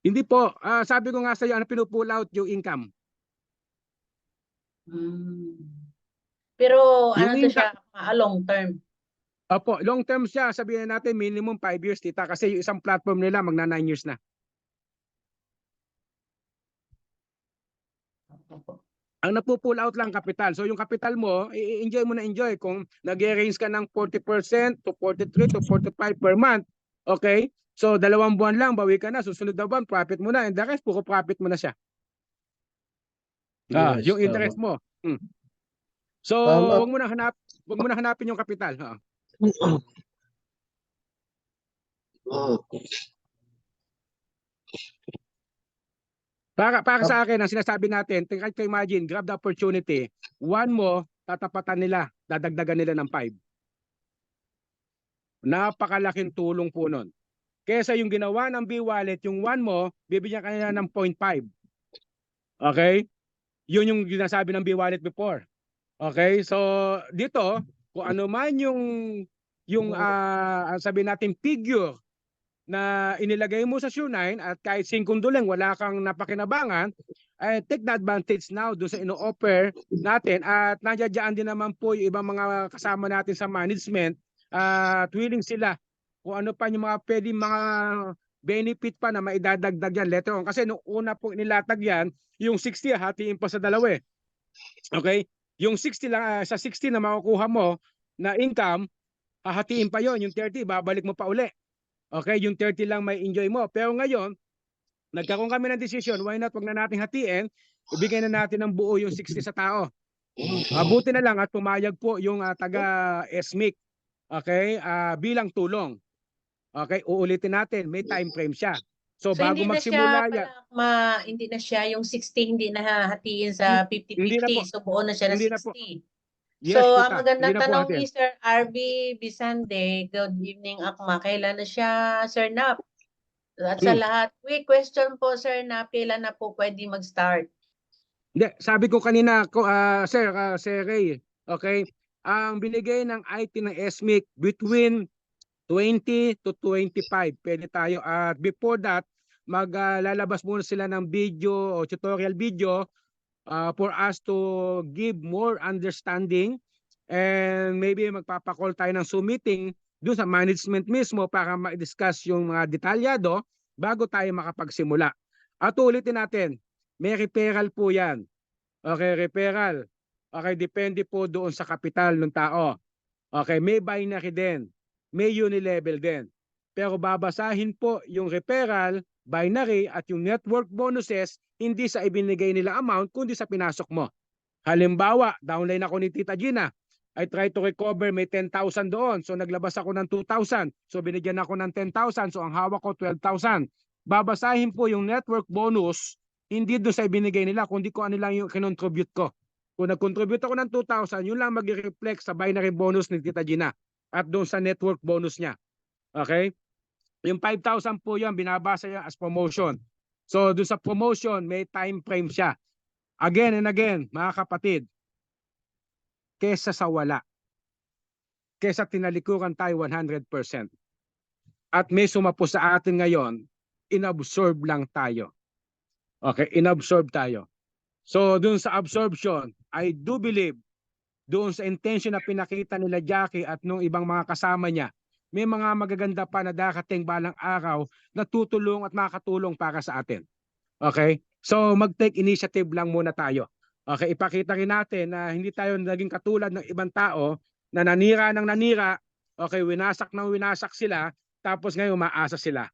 Hindi po, sabi ko nga sa iyo, pinupull out yung income. Pero Yung to siya, long term? Opo, long term siya, sabihin natin minimum 5 years, tita, kasi yung isang platform nila magna 9 years na. Ang napupull out lang kapital. So yung kapital mo, enjoy mo na enjoy. Kung nag-range ka ng 40% to 43 to 45 per month, okay? So 2 buwan lang, bawi ka na. Susunod na buwan, profit mo na. And the rest, puro profit mo na siya. Yes, yung interest tama. mo. So Tama. wag mo na hanapin yung kapital. Para sa akin, ang sinasabi natin, kahit ka imagine, grab the opportunity, 1 mo, tatapatan nila, dadagdagan nila ng 5. Napakalaking tulong po nun. Kesa yung ginawa ng B-Wallet, yung 1 mo, bibigyan ka nila ng 0.5. Okay? Yun yung sinasabi ng B-Wallet before. Okay? So, dito, kung ano man yung sabihin natin figure na inilagay mo sa Sure9 at kahit $5 wala kang napakinabangan, take the advantage now doon sa ino-offer natin at nandiyan din naman po yung ibang mga kasama natin sa management at willing sila kung ano pa yung mga pwedeng mga benefit pa na maidadagdag yan later on. Kasi nung una po nilatag yan, yung 60 hatiin pa sa dalawa eh. Okay? Yung 60 lang, sa 60 na makukuha mo na income, hahatiin pa yon, yung 30 babalik mo pa uli. Okay, yung 30 lang may enjoy mo. Pero ngayon, nagkaroon kami ng decision, why not, wag na nating hatiin, ibigay na natin ng buo yung 60 sa tao. Buti na lang at pumayag po yung taga SMIC, okay, bilang tulong. Okay, uulitin natin, may time frame siya. So, So bago hindi na siya magsimula yan, hindi na siya yung 60, hindi na hahatiin sa Hindi na po. 50-50. So buo na siya na Hindi na po. 60. yes, So ang tita, magandang hindi na po tanong natin. ni Sir RB Bisande, good evening Akma, kailan na siya Sir Nap? At sa lahat, quick question po Sir Nap, kailan na po pwede mag-start? Hindi, sabi ko kanina, Sir Ray, okay, ang binigay ng IT ng SMIC between 20 to 25, pwede tayo. At before that, maglalabas muna sila ng video o tutorial video for us to give more understanding, and maybe magpapakall tayo ng Zoom meeting doon sa management mismo para ma-discuss yung mga detalyado bago tayo makapagsimula. At ulitin natin, may referral po yan. Okay, referral. Okay, depende po doon sa kapital ng tao. Okay, may binary din. May unilevel din. Pero babasahin po yung referral, binary at yung network bonuses hindi sa ibinigay nila amount kundi sa pinasok mo. Halimbawa, downline ako ni Tita Gina. I try to recover, may 10,000 doon. So naglabas ako ng 2,000. So binigyan ako ng 10,000. So ang hawak ko 12,000. Babasahin po yung network bonus hindi doon sa ibinigay nila kundi kung ano lang yung kinontribute ko. Kung nag-contribute ako ng 2,000, yun lang mag-reflect sa binary bonus ni Tita Gina at doon sa network bonus niya. Okay? Yung 5,000 po yan, binabasa niya as promotion. So doon sa promotion, may time frame siya. Again and again, mga kapatid, kesa sa wala, kesa tinalikuran tayo 100%. At may sumapo sa atin ngayon, inabsorb lang tayo. Okay, inabsorb tayo. So doon sa absorption, I do believe doon sa intention na pinakita nila Jackie at nung ibang mga kasama niya, may mga magaganda pa na darating balang araw na tutulong at makakatulong para sa atin. Okay? So mag-take initiative lang muna tayo. Okay, ipakita rin natin na hindi tayo naging katulad ng ibang tao na nanira ng nanira, okay, winasak ng winasak sila, tapos ngayon maasa sila.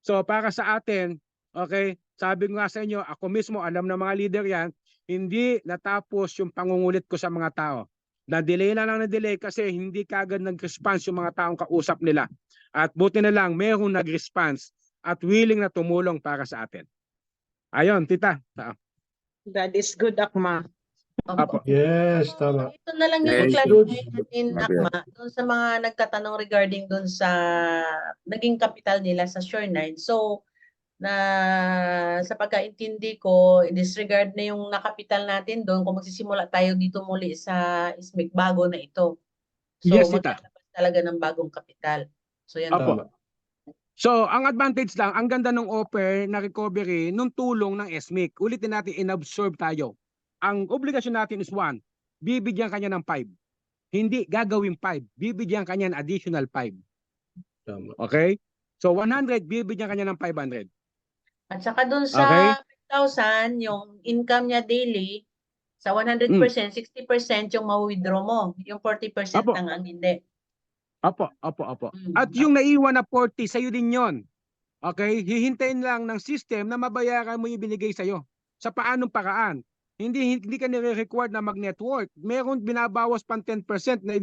So para sa atin, okay, sabi ko nga sa inyo, ako mismo, alam ng mga leader yan, hindi natapos yung pangungulit ko sa mga tao. Na-delay na lang na-delay kasi hindi kagad nag-response yung mga taong kausap nila. At buti na lang, mayroong nag-response at willing na tumulong para sa atin. Ayon, tita. That is good, Akma. Apo. Yes, tama. Ito na lang yung Yes. clarify natin, Akma, doon sa mga nagtatanong regarding doon sa naging capital nila sa Sure9. So, na sa pagkaintindi ko, disregard na yung nakapital natin doon kung magsisimula tayo dito muli sa SMIC bago na ito. So, Yes, tita. maglalabas talaga ng bagong kapital. So, yan. Apo. Tama. So, ang advantage lang, ang ganda ng offer na recovery nung tulong ng SMIC. Ulitin natin, inabsorb tayo. Ang obligasyon natin is 1, bibigyan kanya ng 5. Hindi gagawin 5, bibigyan kanya ng additional 5. Tama. Okay? So, 100, bibigyan kanya ng 500. At saka doon sa Okay. 5,000, yung income niya daily, sa 100%, 60% yung ma-withdraw mo. Yung 40% Apo. lang ang hindi. Apo. At yung naiwan na 40, sa'yo din yon. Okay? Hihintayin lang ng system na mabayaran mo yung binigay sa'yo. Sa paanong paraan? Hindi ka nire-required na mag-network. Meron binabawas pang 10% na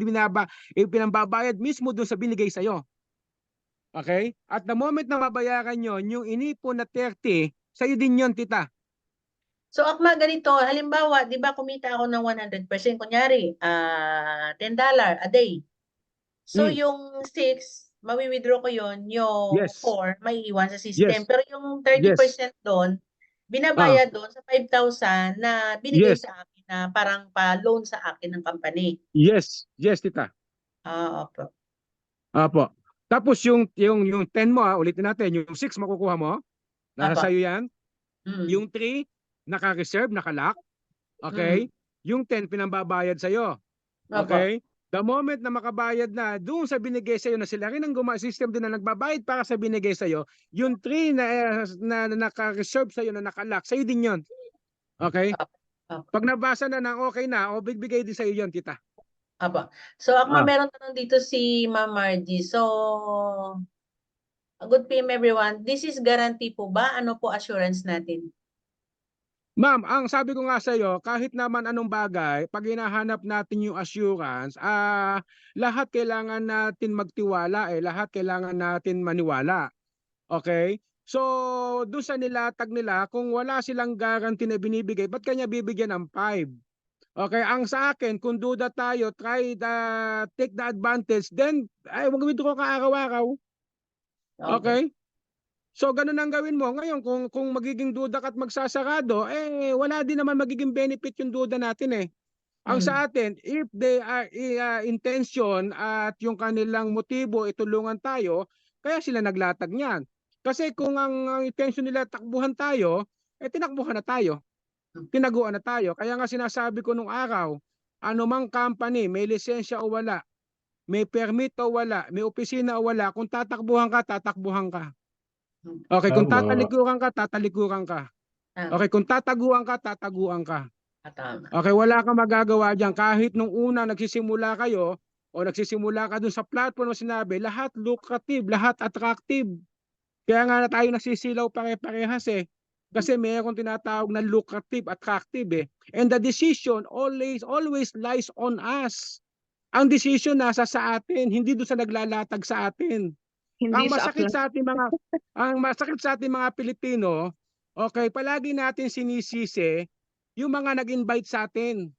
pinambabayad mismo doon sa binigay sa'yo. Okay? At the moment na mabayaran yon, yung inipon na 30, sa'yo din yon, tita. So, Akma, ganito, halimbawa, di ba kumita ako ng 100%, kunyari, $10 a day. So, yung 6, mawi-withdraw ko yon, yung Yes. 4, maiiwan sa system. Yes. Pero yung 30% doon, binabayad doon sa 5,000 na binigay Yes. sa akin na parang pa-loan sa akin ng company. Yes, tita. Opo. Apo. Tapos yung 10 mo, ulitin natin, yung 6 makukuha mo. Nasa Apo. sa'yo yan. Mm. Yung 3, naka-reserve, naka-lock. Okay? Yung 10, pinambabayad sa'yo. Opo. Okay? The moment na makabayad na doon sa binigay sa'yo na sila rin ang system din na nagbabayad para sa binigay sa'yo, yung 3 na naka-reserve sa'yo na nakalock, sa'yo din yun. Okay? Apo. Pag nabasa na ng okay na, o bibigay din sa'yo yun, tita. Apo. So, Akma, Ah. meron tanong dito si Ma'am Margie. So, good PM everyone. This is guarantee po ba? Ano po assurance natin? Ma'am, ang sabi ko nga sa iyo, kahit naman anong bagay, pag hinahanap natin yung assurance, lahat kailangan natin magtiwala lahat kailangan natin maniwala. Okay? So, doon sa nilatag nila, kung wala silang guarantee na binibigay, ba't kanya bibigyan ng 5? Okay, ang sa akin, kung duda tayo, take the advantage, then wag withdraw ka araw-araw. Okay? So ganun ang gawin mo. Ngayon kung magiging duda ka at magsasarado, wala din naman magiging benefit yung duda natin Ang sa atin, if they are intention at yung kanilang motibo itulungan tayo, kaya sila naglatag niyan. Kasi kung ang intention nila takbuhan tayo, tinakbuhan na tayo. Tinaguan na tayo. Kaya nga sinasabi ko nung araw, anumang company, may lisensya o wala, may permit o wala, may opisina o wala, kung tatakbuhan ka, tatakbuhan ka. Okay, kung Tama. tatalikuran ka, tatalikuran ka. Okay, kung tataguan ka, tataguan ka. Tama. Okay, wala kang magagawa diyan kahit nung una nagsisimula kayo o nagsisimula ka dun sa platform na sinabi, lahat lucrative, lahat attractive. Kaya nga na tayo nasisilaw pare-parehas Kasi mayroong tinatawag na lucrative, attractive And the decision always lies on us. Ang decision nasa sa atin, hindi doon sa naglalatag sa atin. Hindi Ang sa masakit aklat. sa ating mga Pilipino, okay, palagi natin sinisisi yung mga nag-invite sa atin.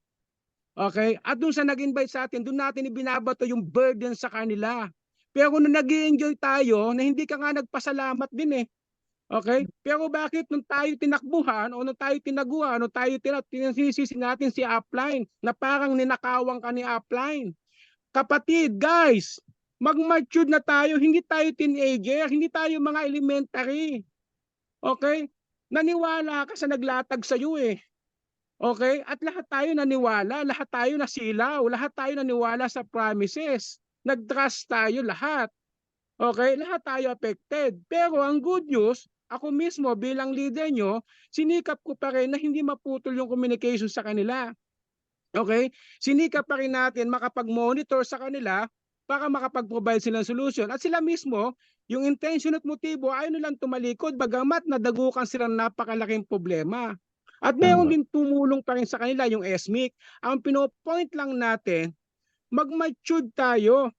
Okay? At doon sa nag-invite sa atin, doon natin ibinabato yung burden sa kanila. Pero kung nag-i-enjoy tayo, na hindi ka nga nagpasalamat din Okay? Pero bakit nung tayo tinakbuhan o nung tayo tinaguan o tayo sinisisi natin si upline na parang ninakawan ka ni upline? Kapatid, guys, mag-mature na tayo, hindi tayo teenager, hindi tayo mga elementary. Okay? Naniwala ka sa naglatag sa iyo Okay? At lahat tayo naniwala, lahat tayo nasilaw, lahat tayo naniwala sa promises. Nag-trust tayo lahat. Okay? Lahat tayo affected. Pero ang good news, ako mismo bilang leader nyo, sinikap ko pa rin na hindi maputol yung communication sa kanila. Okay? Sinikap pa rin natin makapag-monitor sa kanila para makapag-provide sila ng solution. At sila mismo, yung intention at motibo ay nilang tumalikod bagamat nadagukan silang napakalaking problema. At mayroon din tumulong pa rin sa kanila yung SMIC. Ang pinopoint lang natin, mag-mature tayo.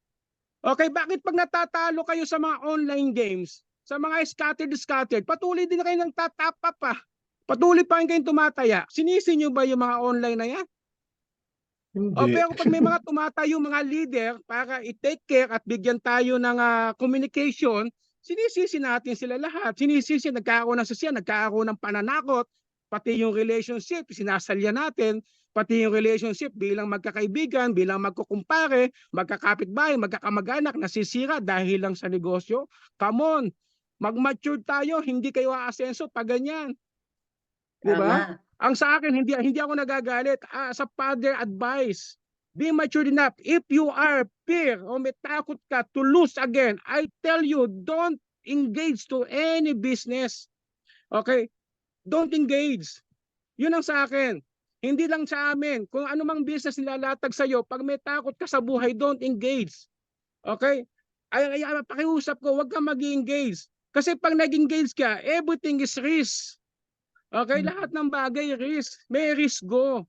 Okay, bakit pag natatalo kayo sa mga online games, sa mga scattered, patuloy din na kayo ng tatapa pa. Patuloy pa rin kayong tumataya. Sinisi nyo ba yung mga online na yan? Pero pag may mga tumatayo mga leader para i-take care at bigyan tayo ng communication, sinisisi natin sila lahat. Sinisisi, nagkakaroon ng sasya, nagkakaroon ng pananakot, pati yung relationship, sinasalya natin, pati yung relationship bilang magkakaibigan, bilang magkukumpare, magkakapitbahay, magkakamag-anak, nasisira dahil lang sa negosyo. Come on, mag-mature tayo, hindi kayo aasenso pag ganyan. Diba? Tama. Ang sa akin, hindi ako nagagalit. Sa father advice, be mature enough. If you are fear o may takot ka to lose again, I tell you, don't engage to any business. Okay? Don't engage. Yun ang sa akin. Hindi lang sa amin. Kung anumang business nilalatag sa'yo, pag may takot ka sa buhay, don't engage. Okay? Ay pakiusap ko, huwag kang mag-engage. Kasi pag nag-engage ka, everything is risk. Okay, lahat ng bagay risk. May risk go.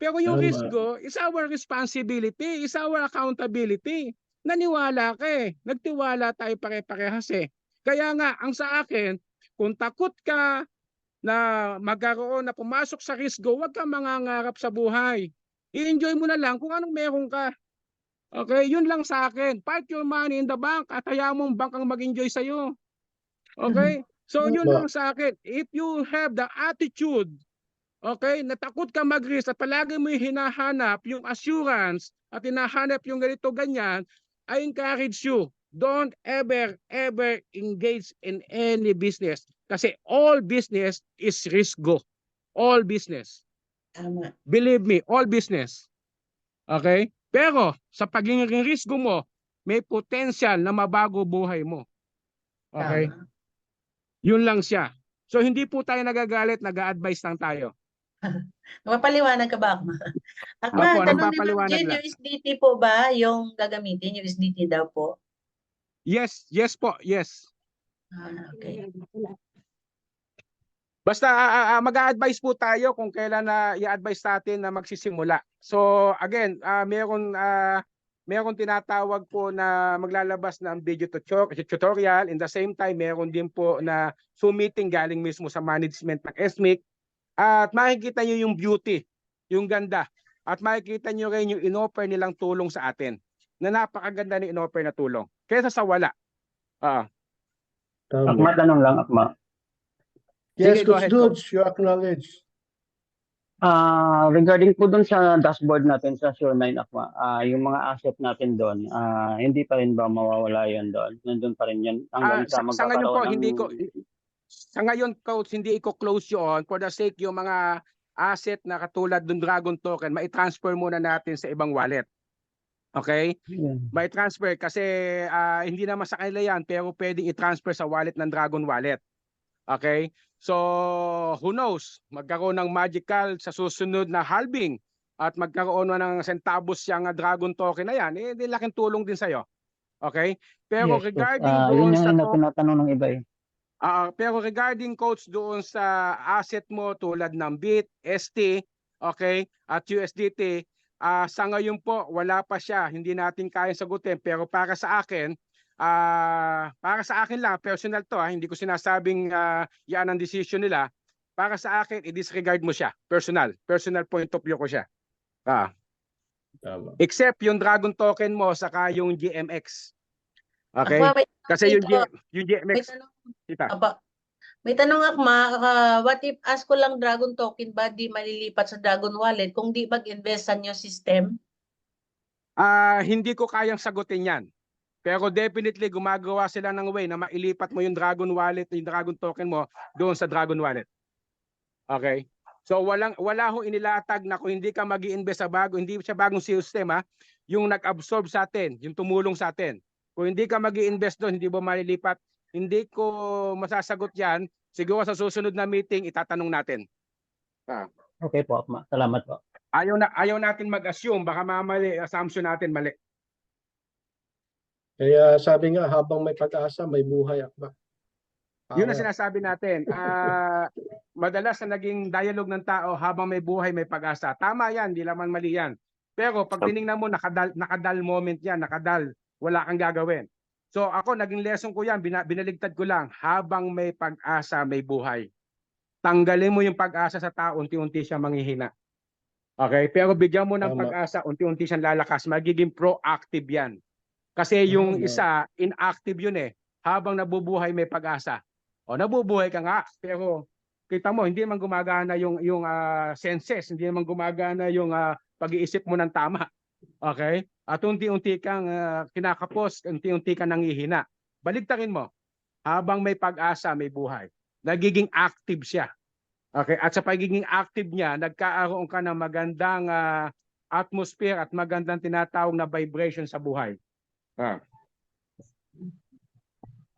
Pero yung risk go is our responsibility, is our accountability. Naniwala ka Nagtiwala tayo pare-parehas Kaya nga, ang sa akin, kung takot ka na magkaroon na pumasok sa risk go, huwag kang mangangarap sa buhay. I-enjoy mo na lang kung anong meron ka. Okay, yun lang sa akin. Park your money in the bank at hayaan mong bank ang mag-enjoy sa'yo. Okay? So yun lang sa akin. If you have the attitude, okay, natakot ka mag-risk at palagi mo hinahanap yung assurance at hinahanap yung ganito ganyan, I encourage you, don't ever engage in any business. Kasi all business is risk go. All business. Tama. Believe me, all business. Okay? Pero sa pagiging risgo mo, may potential na mabago buhay mo. Okay? Tama. Yun lang siya. So hindi po tayo nagagalit, nag-a-advise lang tayo. Mapaliwanag ka ba, Akma? Akma, Opo, tanong ni Ma'am nagpapaliwanag Jen, lang. yung SDT po ba yung gagamitin? Yung SDT daw po? Yes, yes po, yes. Okay. Basta mag-a-advise po tayo kung kailan na i-advise natin na magsisimula. So again, meron tinatawag po na maglalabas ng video tutorial. In the same time, meron din po na Zoom meeting galing mismo sa management ng SMIC. At makikita nyo yung beauty, yung ganda. At makikita nyo rin yung in-offer nilang tulong sa atin. Na napakaganda ni in-offer na tulong. Kesa sa wala. Tama. Akma, tanong lang, Akma. Yes, Sige, go Coach ahead, Dudes, you acknowledge. Regarding po dun sa dashboard natin sa Sure9, Akma, yung mga asset natin doon, hindi pa rin ba mawawala yan doon? Nandun pa rin yan hanggang sa Sa ngayon po, magkakaroon ng... sa ngayon, coach, hindi i-close yun for the sake yung mga asset na katulad ng Dragon Token, mai-transfer muna natin sa ibang wallet. Okay? May transfer kasi hindi naman sa kanila yan pero pwedeng i-transfer sa wallet ng Dragon Wallet. Okay? So, who knows? Magkaroon ng magical sa susunod na halving at magkaroon ng centavos yung Dragon Token na yan. Di laking tulong din sa'yo. Okay? Pero Yes, regarding yun doon yung sa tinatanong ng iba eh. pero regarding coach doon sa asset mo tulad ng BIT, ST, okay, at USDT, sa ngayon po wala pa siya, hindi natin kayang sagutin pero para sa akin lang, personal to hindi ko sinasabing yan ang decision nila. Para sa akin, i-disregard mo siya, personal point of view ko siya. Tama. Except yung Dragon Token mo saka yung GMX. Okay? Akma, may Kasi yung dito. May GMX, tanong. kita. Apa. May tanong, Akma, what if ask ko lang Dragon Token ba di malilipat sa Dragon Wallet kung di mag-invest sa new system? Hindi ko kayang sagutin yan. Pero definitely gumagawa sila ng way na mailipat mo yung Dragon Wallet, yung Dragon Token mo doon sa Dragon Wallet. Okay? So wala ho inilatag na kung hindi ka mag-i-invest sa hindi siya bagong system yung nag-absorb sa atin, yung tumulong sa atin. Kung hindi ka mag-i-invest doon, hindi mo malilipat. Hindi ko masasagot yan. Siguro sa susunod na meeting, itatanong natin. Okay po, Akma. Salamat po. Ayaw natin mag-assume. Baka mamali, assumption natin mali. Kaya sabi nga, habang may pag-asa, may buhay, Akma. Yun ang sinasabi natin. Madalas na naging dialogue ng tao, habang may buhay, may pag-asa. Tama yan, di naman mali yan. Pero pag tinignan mo, nakadal moment yan, wala kang gagawin. So ako, naging lesson ko yan, binaligtad ko lang, habang may pag-asa, may buhay. Tanggalin mo yung pag-asa sa tao, unti-unti siya manghihina. Okay? Pero bigyan mo ng Tama. pag-asa, unti-unti siyang lalakas, magiging proactive yan. Kasi yung isa, inactive yun habang nabubuhay may pag-asa. O nabubuhay ka nga, pero kita mo, hindi naman gumagana yung senses, hindi naman gumagana yung pag-iisip mo ng tama. Okay? At unti-unti kang kinakapos, unti-unti kang nangihina. Baligtarin mo, habang may pag-asa, may buhay. Nagiging active siya. Okay? At sa pagiging active niya, nagkaaroon ka ng magandang atmosphere at magandang tinatawag na vibration sa buhay.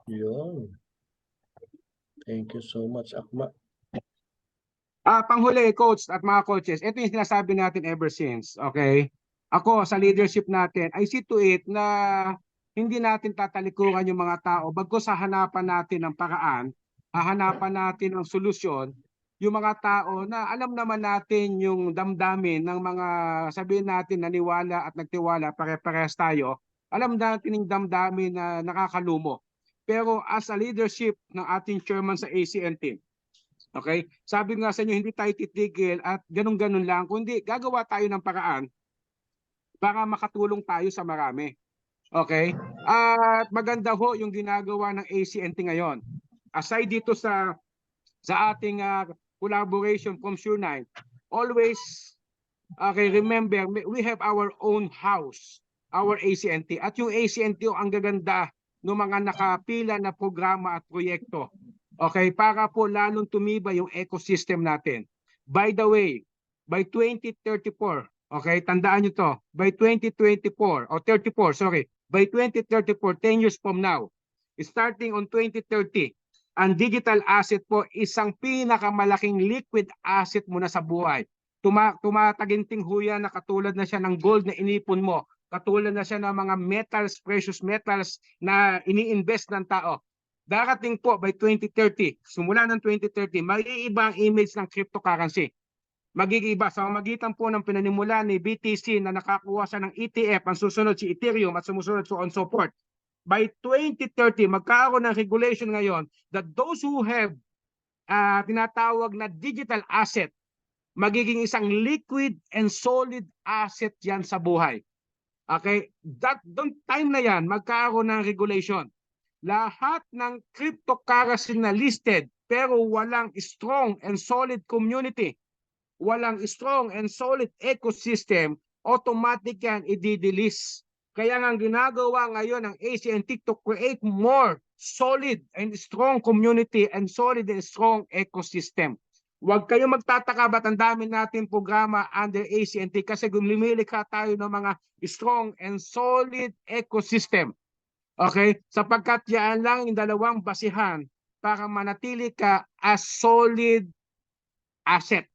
Yun. Thank you so much, Akma. Panghuli, coach at mga coaches, ito yung sinasabi natin ever since. Okay? Ako, sa leadership natin, I see to it na hindi natin tatalikuran yung mga tao. Bagkus hahanapan natin ng paraan, hahanapan natin ng solusyon, yung mga tao na alam naman natin yung damdamin ng mga sabihin natin naniwala at nagtiwala, pare-parehas tayo. Alam natin yung damdamin na nakakalumo. Pero as a leadership ng ating chairman sa ACN team, okay, sabi nga sa inyo, hindi tayo titigil at ganun-ganun lang. Kundi gagawa tayo ng paraan para makatulong tayo sa marami. Okay? At maganda ho yung ginagawa ng ACNT ngayon. Aside dito sa ating collaboration from Sure9, always remember, we have our own house, our ACNT. At yung ACNT ang gaganda ng mga nakapila na programa at proyekto. Okay, para po lalong tumibay yung ecosystem natin. By the way, by 2034, Okay, tandaan nyo to. By 2024 or 34, sorry. By 2034, 10 years from now, starting on 2030, ang digital asset po isang pinakamalaking liquid asset mo na sa buhay. Tumataginting huya na katulad na siya ng gold na inipon mo. Katulad na siya ng mga metals, precious metals na ini-invest ng tao. Darating po by 2030, simula ng 2030, mag-iiba ang image ng cryptocurrency. Mag-iiba sa magitan po ng pinanimula ni BTC na nakakuha siya ng ETF, ang susunod si Ethereum at sumusunod so on so forth. By 2030, magkakaroon ng regulation ngayon that those who have tinatawag na digital asset, magiging isang liquid and solid asset yan sa buhay. Okay? Doon time na yan, magkakaroon ng regulation. Lahat ng cryptocurrency na listed pero walang strong and solid community, walang strong and solid ecosystem, automatic yan i-delist. Kaya nga ang ginagawa ngayon ng ACNT to create more solid and strong community and solid and strong ecosystem. Huwag kayo magtataka ba't ang dami natin programa under ACNT kasi lumilikha tayo ng mga strong and solid ecosystem. Okay? Sapagkat yan lang yung dalawang basihan para manatili ka as solid asset,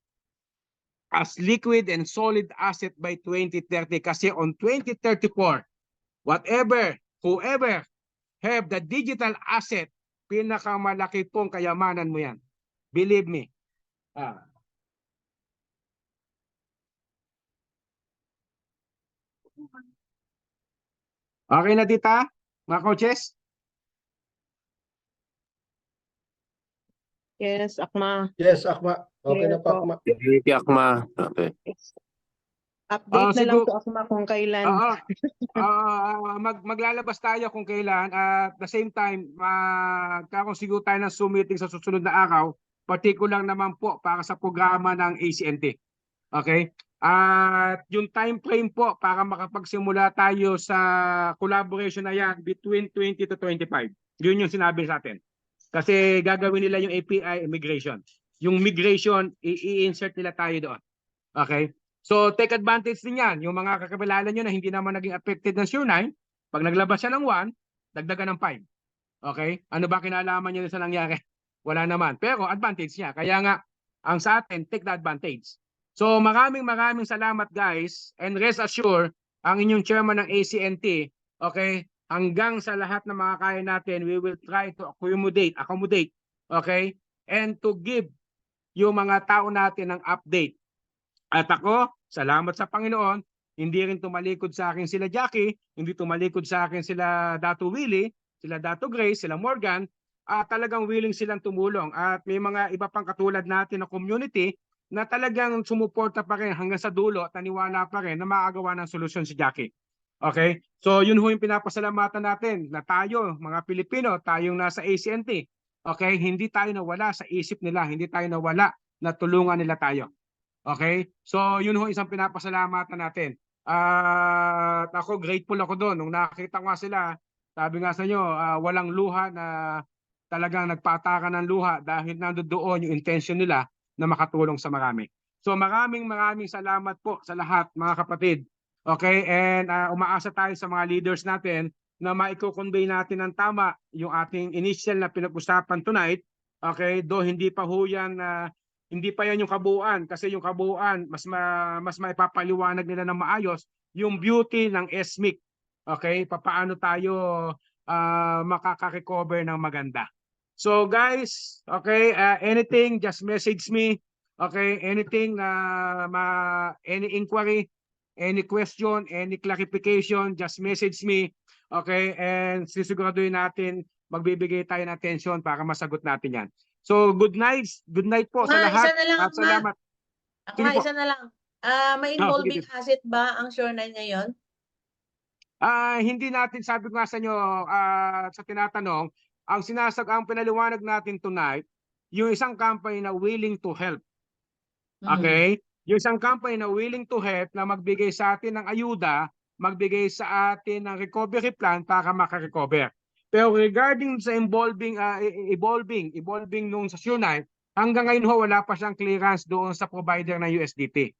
as liquid and solid asset by 2030. Kasi on 2034, whoever have the digital asset, pinakamalaki pong kayamanan mo yan. Believe me. Okay na tita, mga coaches? Yes, Akma. Yes, Akma. Okay na Yes, pa, Akma. Iyak ma. Okay. Update na lang siguro- to Akma kung kailan. Maglalabas tayo kung kailan. At the same time, magkakonsigulo tayo ng Zoom meeting sa susunod na araw, particular naman po para sa programa ng ACNT. Okay? At yung time frame po para makapagsimula tayo sa collaboration na yan between 20 to 25. Yun yung sinabi sa atin. Kasi gagawin nila yung API migration. Yung migration, i-insert nila tayo doon. Okay? So take advantage din yan. Yung mga kakilala nyo na hindi naman naging affected ng Sure9, pag naglabas siya ng 1, dagdagan ng 5. Okay? Ano ba kinalaman nyo sa nangyari? Wala naman. Pero advantage niya. Kaya nga, ang sa atin, take the advantage. So maraming salamat guys. And rest assured, ang inyong chairman ng ACNT, okay, hanggang sa lahat ng mga kaya natin, we will try to accommodate, okay, and to give yung mga tao natin ng update. At ako, salamat sa Panginoon, hindi rin tumalikod sa akin sila Jackie, hindi tumalikod sa akin sila Dato Willie, sila Dato Grace, sila Morgan, talagang willing silang tumulong. At may mga iba pang katulad natin na community na talagang sumuporta pa rin hanggang sa dulo at naniwala pa rin na maagawa ng solusyon si Jackie. Okay? So yun ho yung pinapasalamatan natin na tayo, mga Pilipino, tayong nasa ACNT. Okay? Hindi tayo nawala sa isip nila, hindi tayo nawala na tulungan nila tayo. Okay? So yun ho isang pinapasalamatan natin. At ako grateful ako doon nung nakita ko sila. Sabi nga sa inyo, walang luha na talagang nagpaatakan ng luha dahil nandoon yung intention nila na makatulong sa marami. So maraming salamat po sa lahat mga kapatid. Okay? And umaasa tayo sa mga leaders natin na maiko-convey natin ng tama yung ating initial na pinag-usapan tonight. Okay? Do hindi pa ho yan hindi pa yan yung kabuuan kasi yung kabuuan mas maipapaliwanag nila ng maayos yung beauty ng SMIC. Okay? Paano tayo makaka-recover ng maganda. So guys, okay, anything, just message me. Okay, anything, any inquiry, any question, any clarification, just message me. Okay, and sisiguraduhin natin, magbibigay tayo ng attention para masagot natin yan. So good night po sa lahat. Isa na lang, At salamat. Sige po. isa na lang. May involving asset ba ang Sure9 ngayon? Hindi natin, sabi ko nga sa inyo sa tinatanong, ang pinaliwanag natin tonight, yung isang company na willing to help. Okay? Yung isang company na willing to help na magbigay sa atin ng ayuda, magbigay sa atin ng recovery plan para makarecover. Pero regarding sa evolving nung sa Sure9, hanggang ngayon ho wala pa siyang clearance doon sa provider ng USDT.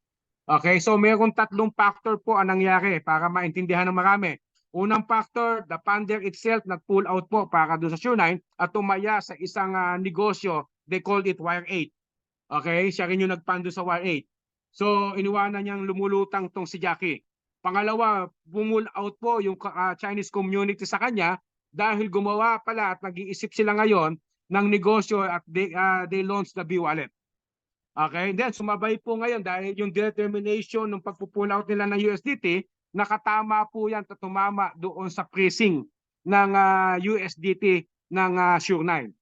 Okay, so mayroong tatlong factor po ang nangyari para maintindihan ng marami. Unang factor, the funder itself nag-pull out po para doon sa Sure9 at tumaya sa isang negosyo, they called it Wire 8. Okay, siya rin yung nag-fund doon sa Wire 8. So iniwanan niyang lumulutang tong si Jackie. Pangalawa, bumull out po yung Chinese community sa kanya dahil gumawa pala at nag-iisip sila ngayon ng negosyo at they launched the B-Wallet. Okay, then sumabay po ngayon dahil yung determination ng pagpupull out nila ng USDT, nakatama po yan at tumama doon sa pricing ng USDT ng Sure9.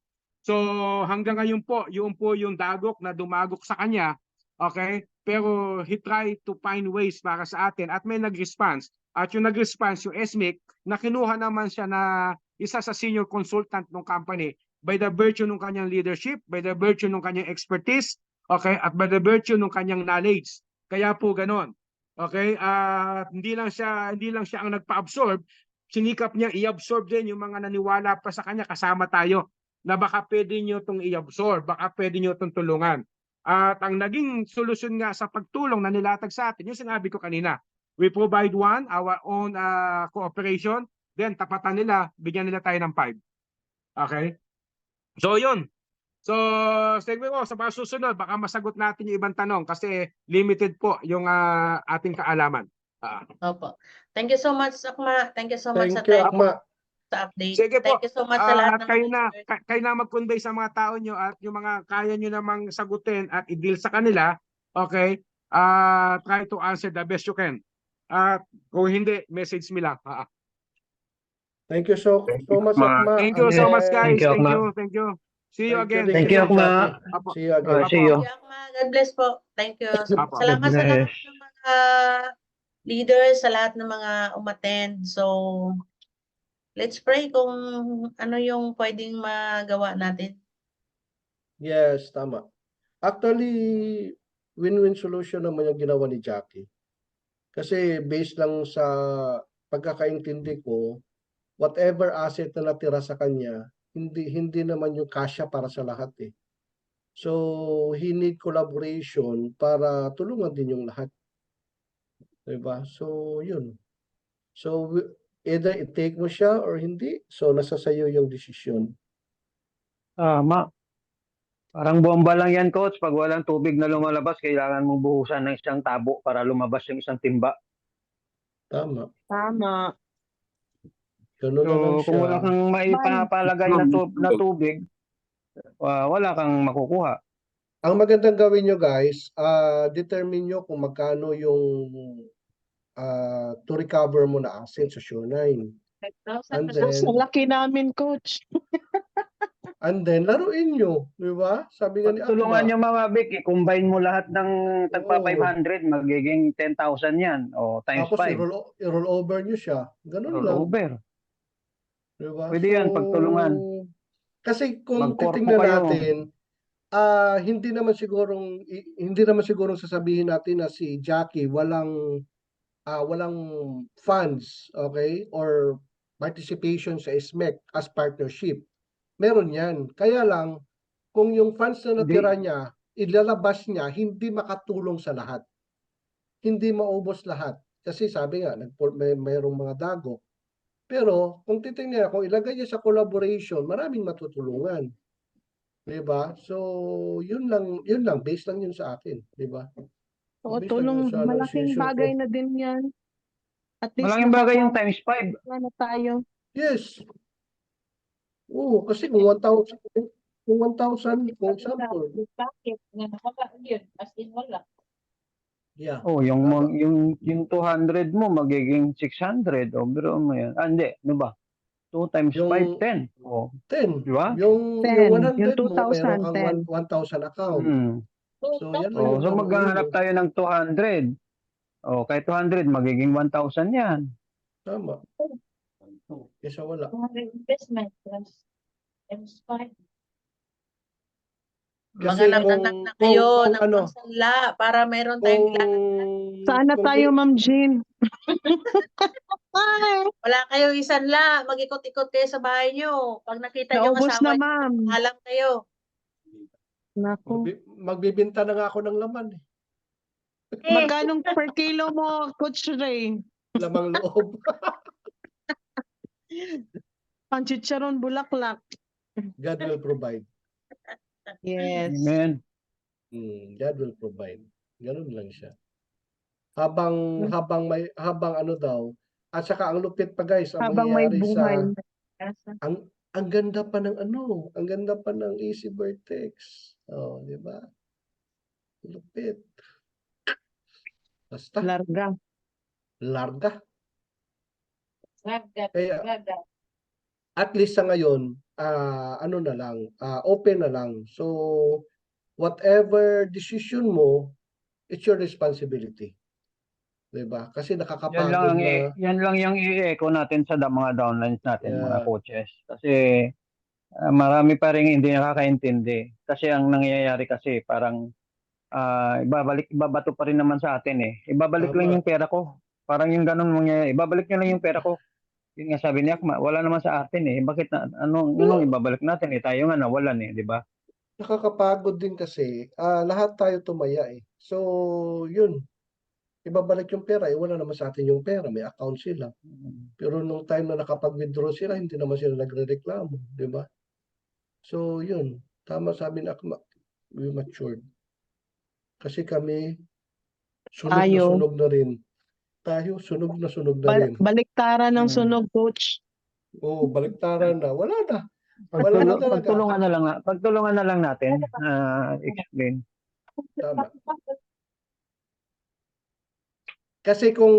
So hanggang ngayon po, yun po yung dagok na dumagok sa kanya, okay? Pero he tried to find ways para sa atin at may nag-response. At yung nag-response, yung SMIC, na kinuha naman siya na isa sa senior consultant ng company by the virtue ng kanyang leadership, by the virtue ng kanyang expertise, okay, at by the virtue ng kanyang knowledge. Kaya po ganon. Okay? Hindi lang siya ang nagpa-absorb, sinikap niya i-absorb din yung mga naniwala pa sa kanya kasama tayo na baka pwede niyo itong i-absorb, baka pwede niyo itong tulungan. At ang naging solusyon nga sa pagtulong na nilatag sa atin, yung sinabi ko kanina, we provide our own cooperation, then tapatan nila, bigyan nila tayo ng 5. Okay? So yun. So, segue ko sa mga susunod, baka masagot natin yung ibang tanong kasi limited po yung ating kaalaman. Opo. Thank you so much, Akma. Thank you so much sa Thank you, time Akma. sa update. Sige po. Thank you so much sa lahat At ng kayo mga na, experts. kayo na mag-convey sa mga tao nyo at yung mga kaya nyo namang sagutin at i-deal sa kanila, okay? Try to answer the best you can. At kung hindi, message me lang. Thank you so much, Akma. Thank you so much, guys. Thank you, Thank Akma. you. Thank you. See you again. Thank you, Akma. Apo. See you again. See you. Thank you, Akma. God bless po. Thank you. Apo. Salamat sa lahat bless. ng mga leaders, sa lahat ng mga umattend. So, let's pray kung ano yung pwedeng magawa natin. Yes, tama. Actually, win-win solution naman yung ginawa ni Jackie. Kasi based lang sa pagkakaintindi ko, whatever asset na natira sa kanya, hindi naman yung kasya para sa lahat eh. So, he need collaboration para tulungan din yung lahat. Diba? So, yun. So, either i-take mo siya or hindi. So, nasa sayo yung desisyon. Parang bomba lang yan, coach. Pag walang tubig na lumalabas, kailangan mong buhusan ng isang tabo para lumabas yung isang timba. Tama. Tama. Ganun na lang So, kung wala siya. kang maipapalagay na tubig, wala kang makukuha. Ang magandang gawin nyo guys, determine nyo kung magkano yung to recover mo na asset sa Sure9. And then, Sa laki namin, coach. laruin nyo. Di ba? Sabi nga ni Tulungan Akma. nyo mga Vic, i-combine mo lahat ng tagpa Oo. 500, magiging 10,000 yan. O, times Tapos 5. i-roll over nyo siya. Ganun Roll lang. over. Di ba? Pwede yan, pagtulungan. Kasi kung Magkorpo titingnan kayo. natin, hindi naman sigurong sasabihin natin na si Jackie walang funds, okay, or participation sa SMEC as partnership. Meron yan. Kaya lang, kung yung funds na natira niya, ilalabas niya, hindi makatulong sa lahat. Hindi maubos lahat. Kasi sabi nga, mayroong mga dago. Pero kung titingnan, kung ilagay niya sa collaboration, maraming matutulungan. Diba? So, yun lang, based lang yun sa akin. Diba? Oo, Based lang yun tulong. sa Malaking association ko. bagay na din yan. At least Malaking bagay yung times 5. na tayo. Yes. Oo, kasi kung 1,000, kung example. Bakit? Wala yun. As in, wala. Yeah. Oh, yung 200 mo magiging 600. O, biro mo yan. Hindi, ano ba? 2 times Yung 5, 10. O, 10. di ba? Yung 10. 100 Yung mo, meron 2,000, kang 1,000 account. So, yan lang Oh, yung so laruin maghahanap mo. tayo ng 200. O, kahit 200, magiging 1,000 yan. Tama. Kesa wala. Investment plus M5. Kasi Mga nagdagdag na kayo kung ng pangsanla para meron tayong Sana kung tayo, Ma'am Jean. wala kayong isanla, mag-ikot-ikot kayo sa bahay nyo. Pag nakita nyo Naubos asawa na, nyo, ma'am. alam kayo. Naku. magbibinta na nga ako ng laman eh. Magkano per kilo mo, Coach Ray? Lamang loob. Panchicharon bulaklak. God will provide. Yes. Amen. God will provide. Ganun lang siya. Habang ano daw, at saka ang lupit pa guys, ang Habang may mangyayari buhay. ang ganda pa ng ang ganda pa ng Easy Vertex. Oh, di ba? Lupit. Basta, Larga. larga. Kaya, at least sa ngayon, ano na lang, open na lang. So, whatever decision mo, it's your responsibility. Diba? Kasi nakakapagod na. Yan lang yung i-echo natin sa mga downlines natin, mga Yeah. coaches. Kasi marami pa rin hindi nakakaintindi. Kasi ang nangyayari kasi parang ibabato pa rin naman sa atin eh. Ibabalik lang Tama. yung pera ko. Parang yung ganun mangyayari. Ibabalik nyo lang yung pera ko. Yun nga sabi ni Akma, wala naman sa atin eh. Bakit anong ibabalik natin eh? Tayo nga nawalan eh, di ba? Nakakapagod din kasi, lahat tayo tumaya eh. So, yun. Ibabalik yung pera, wala naman sa atin yung pera, may account sila. Pero nung time na nakapag-withdraw sila, hindi naman sila nagre-reklamo, di ba? So, yun. Tama sabi ni Akma, we matured. Kasi kami, Tayo. sunog na rin. Tayo, sunog na rin. Baliktaran ng sunog, Coach. Oo, baliktaran na. Wala na. Wala na talaga. Pagtulungan na lang natin explain. Tama. Kasi kung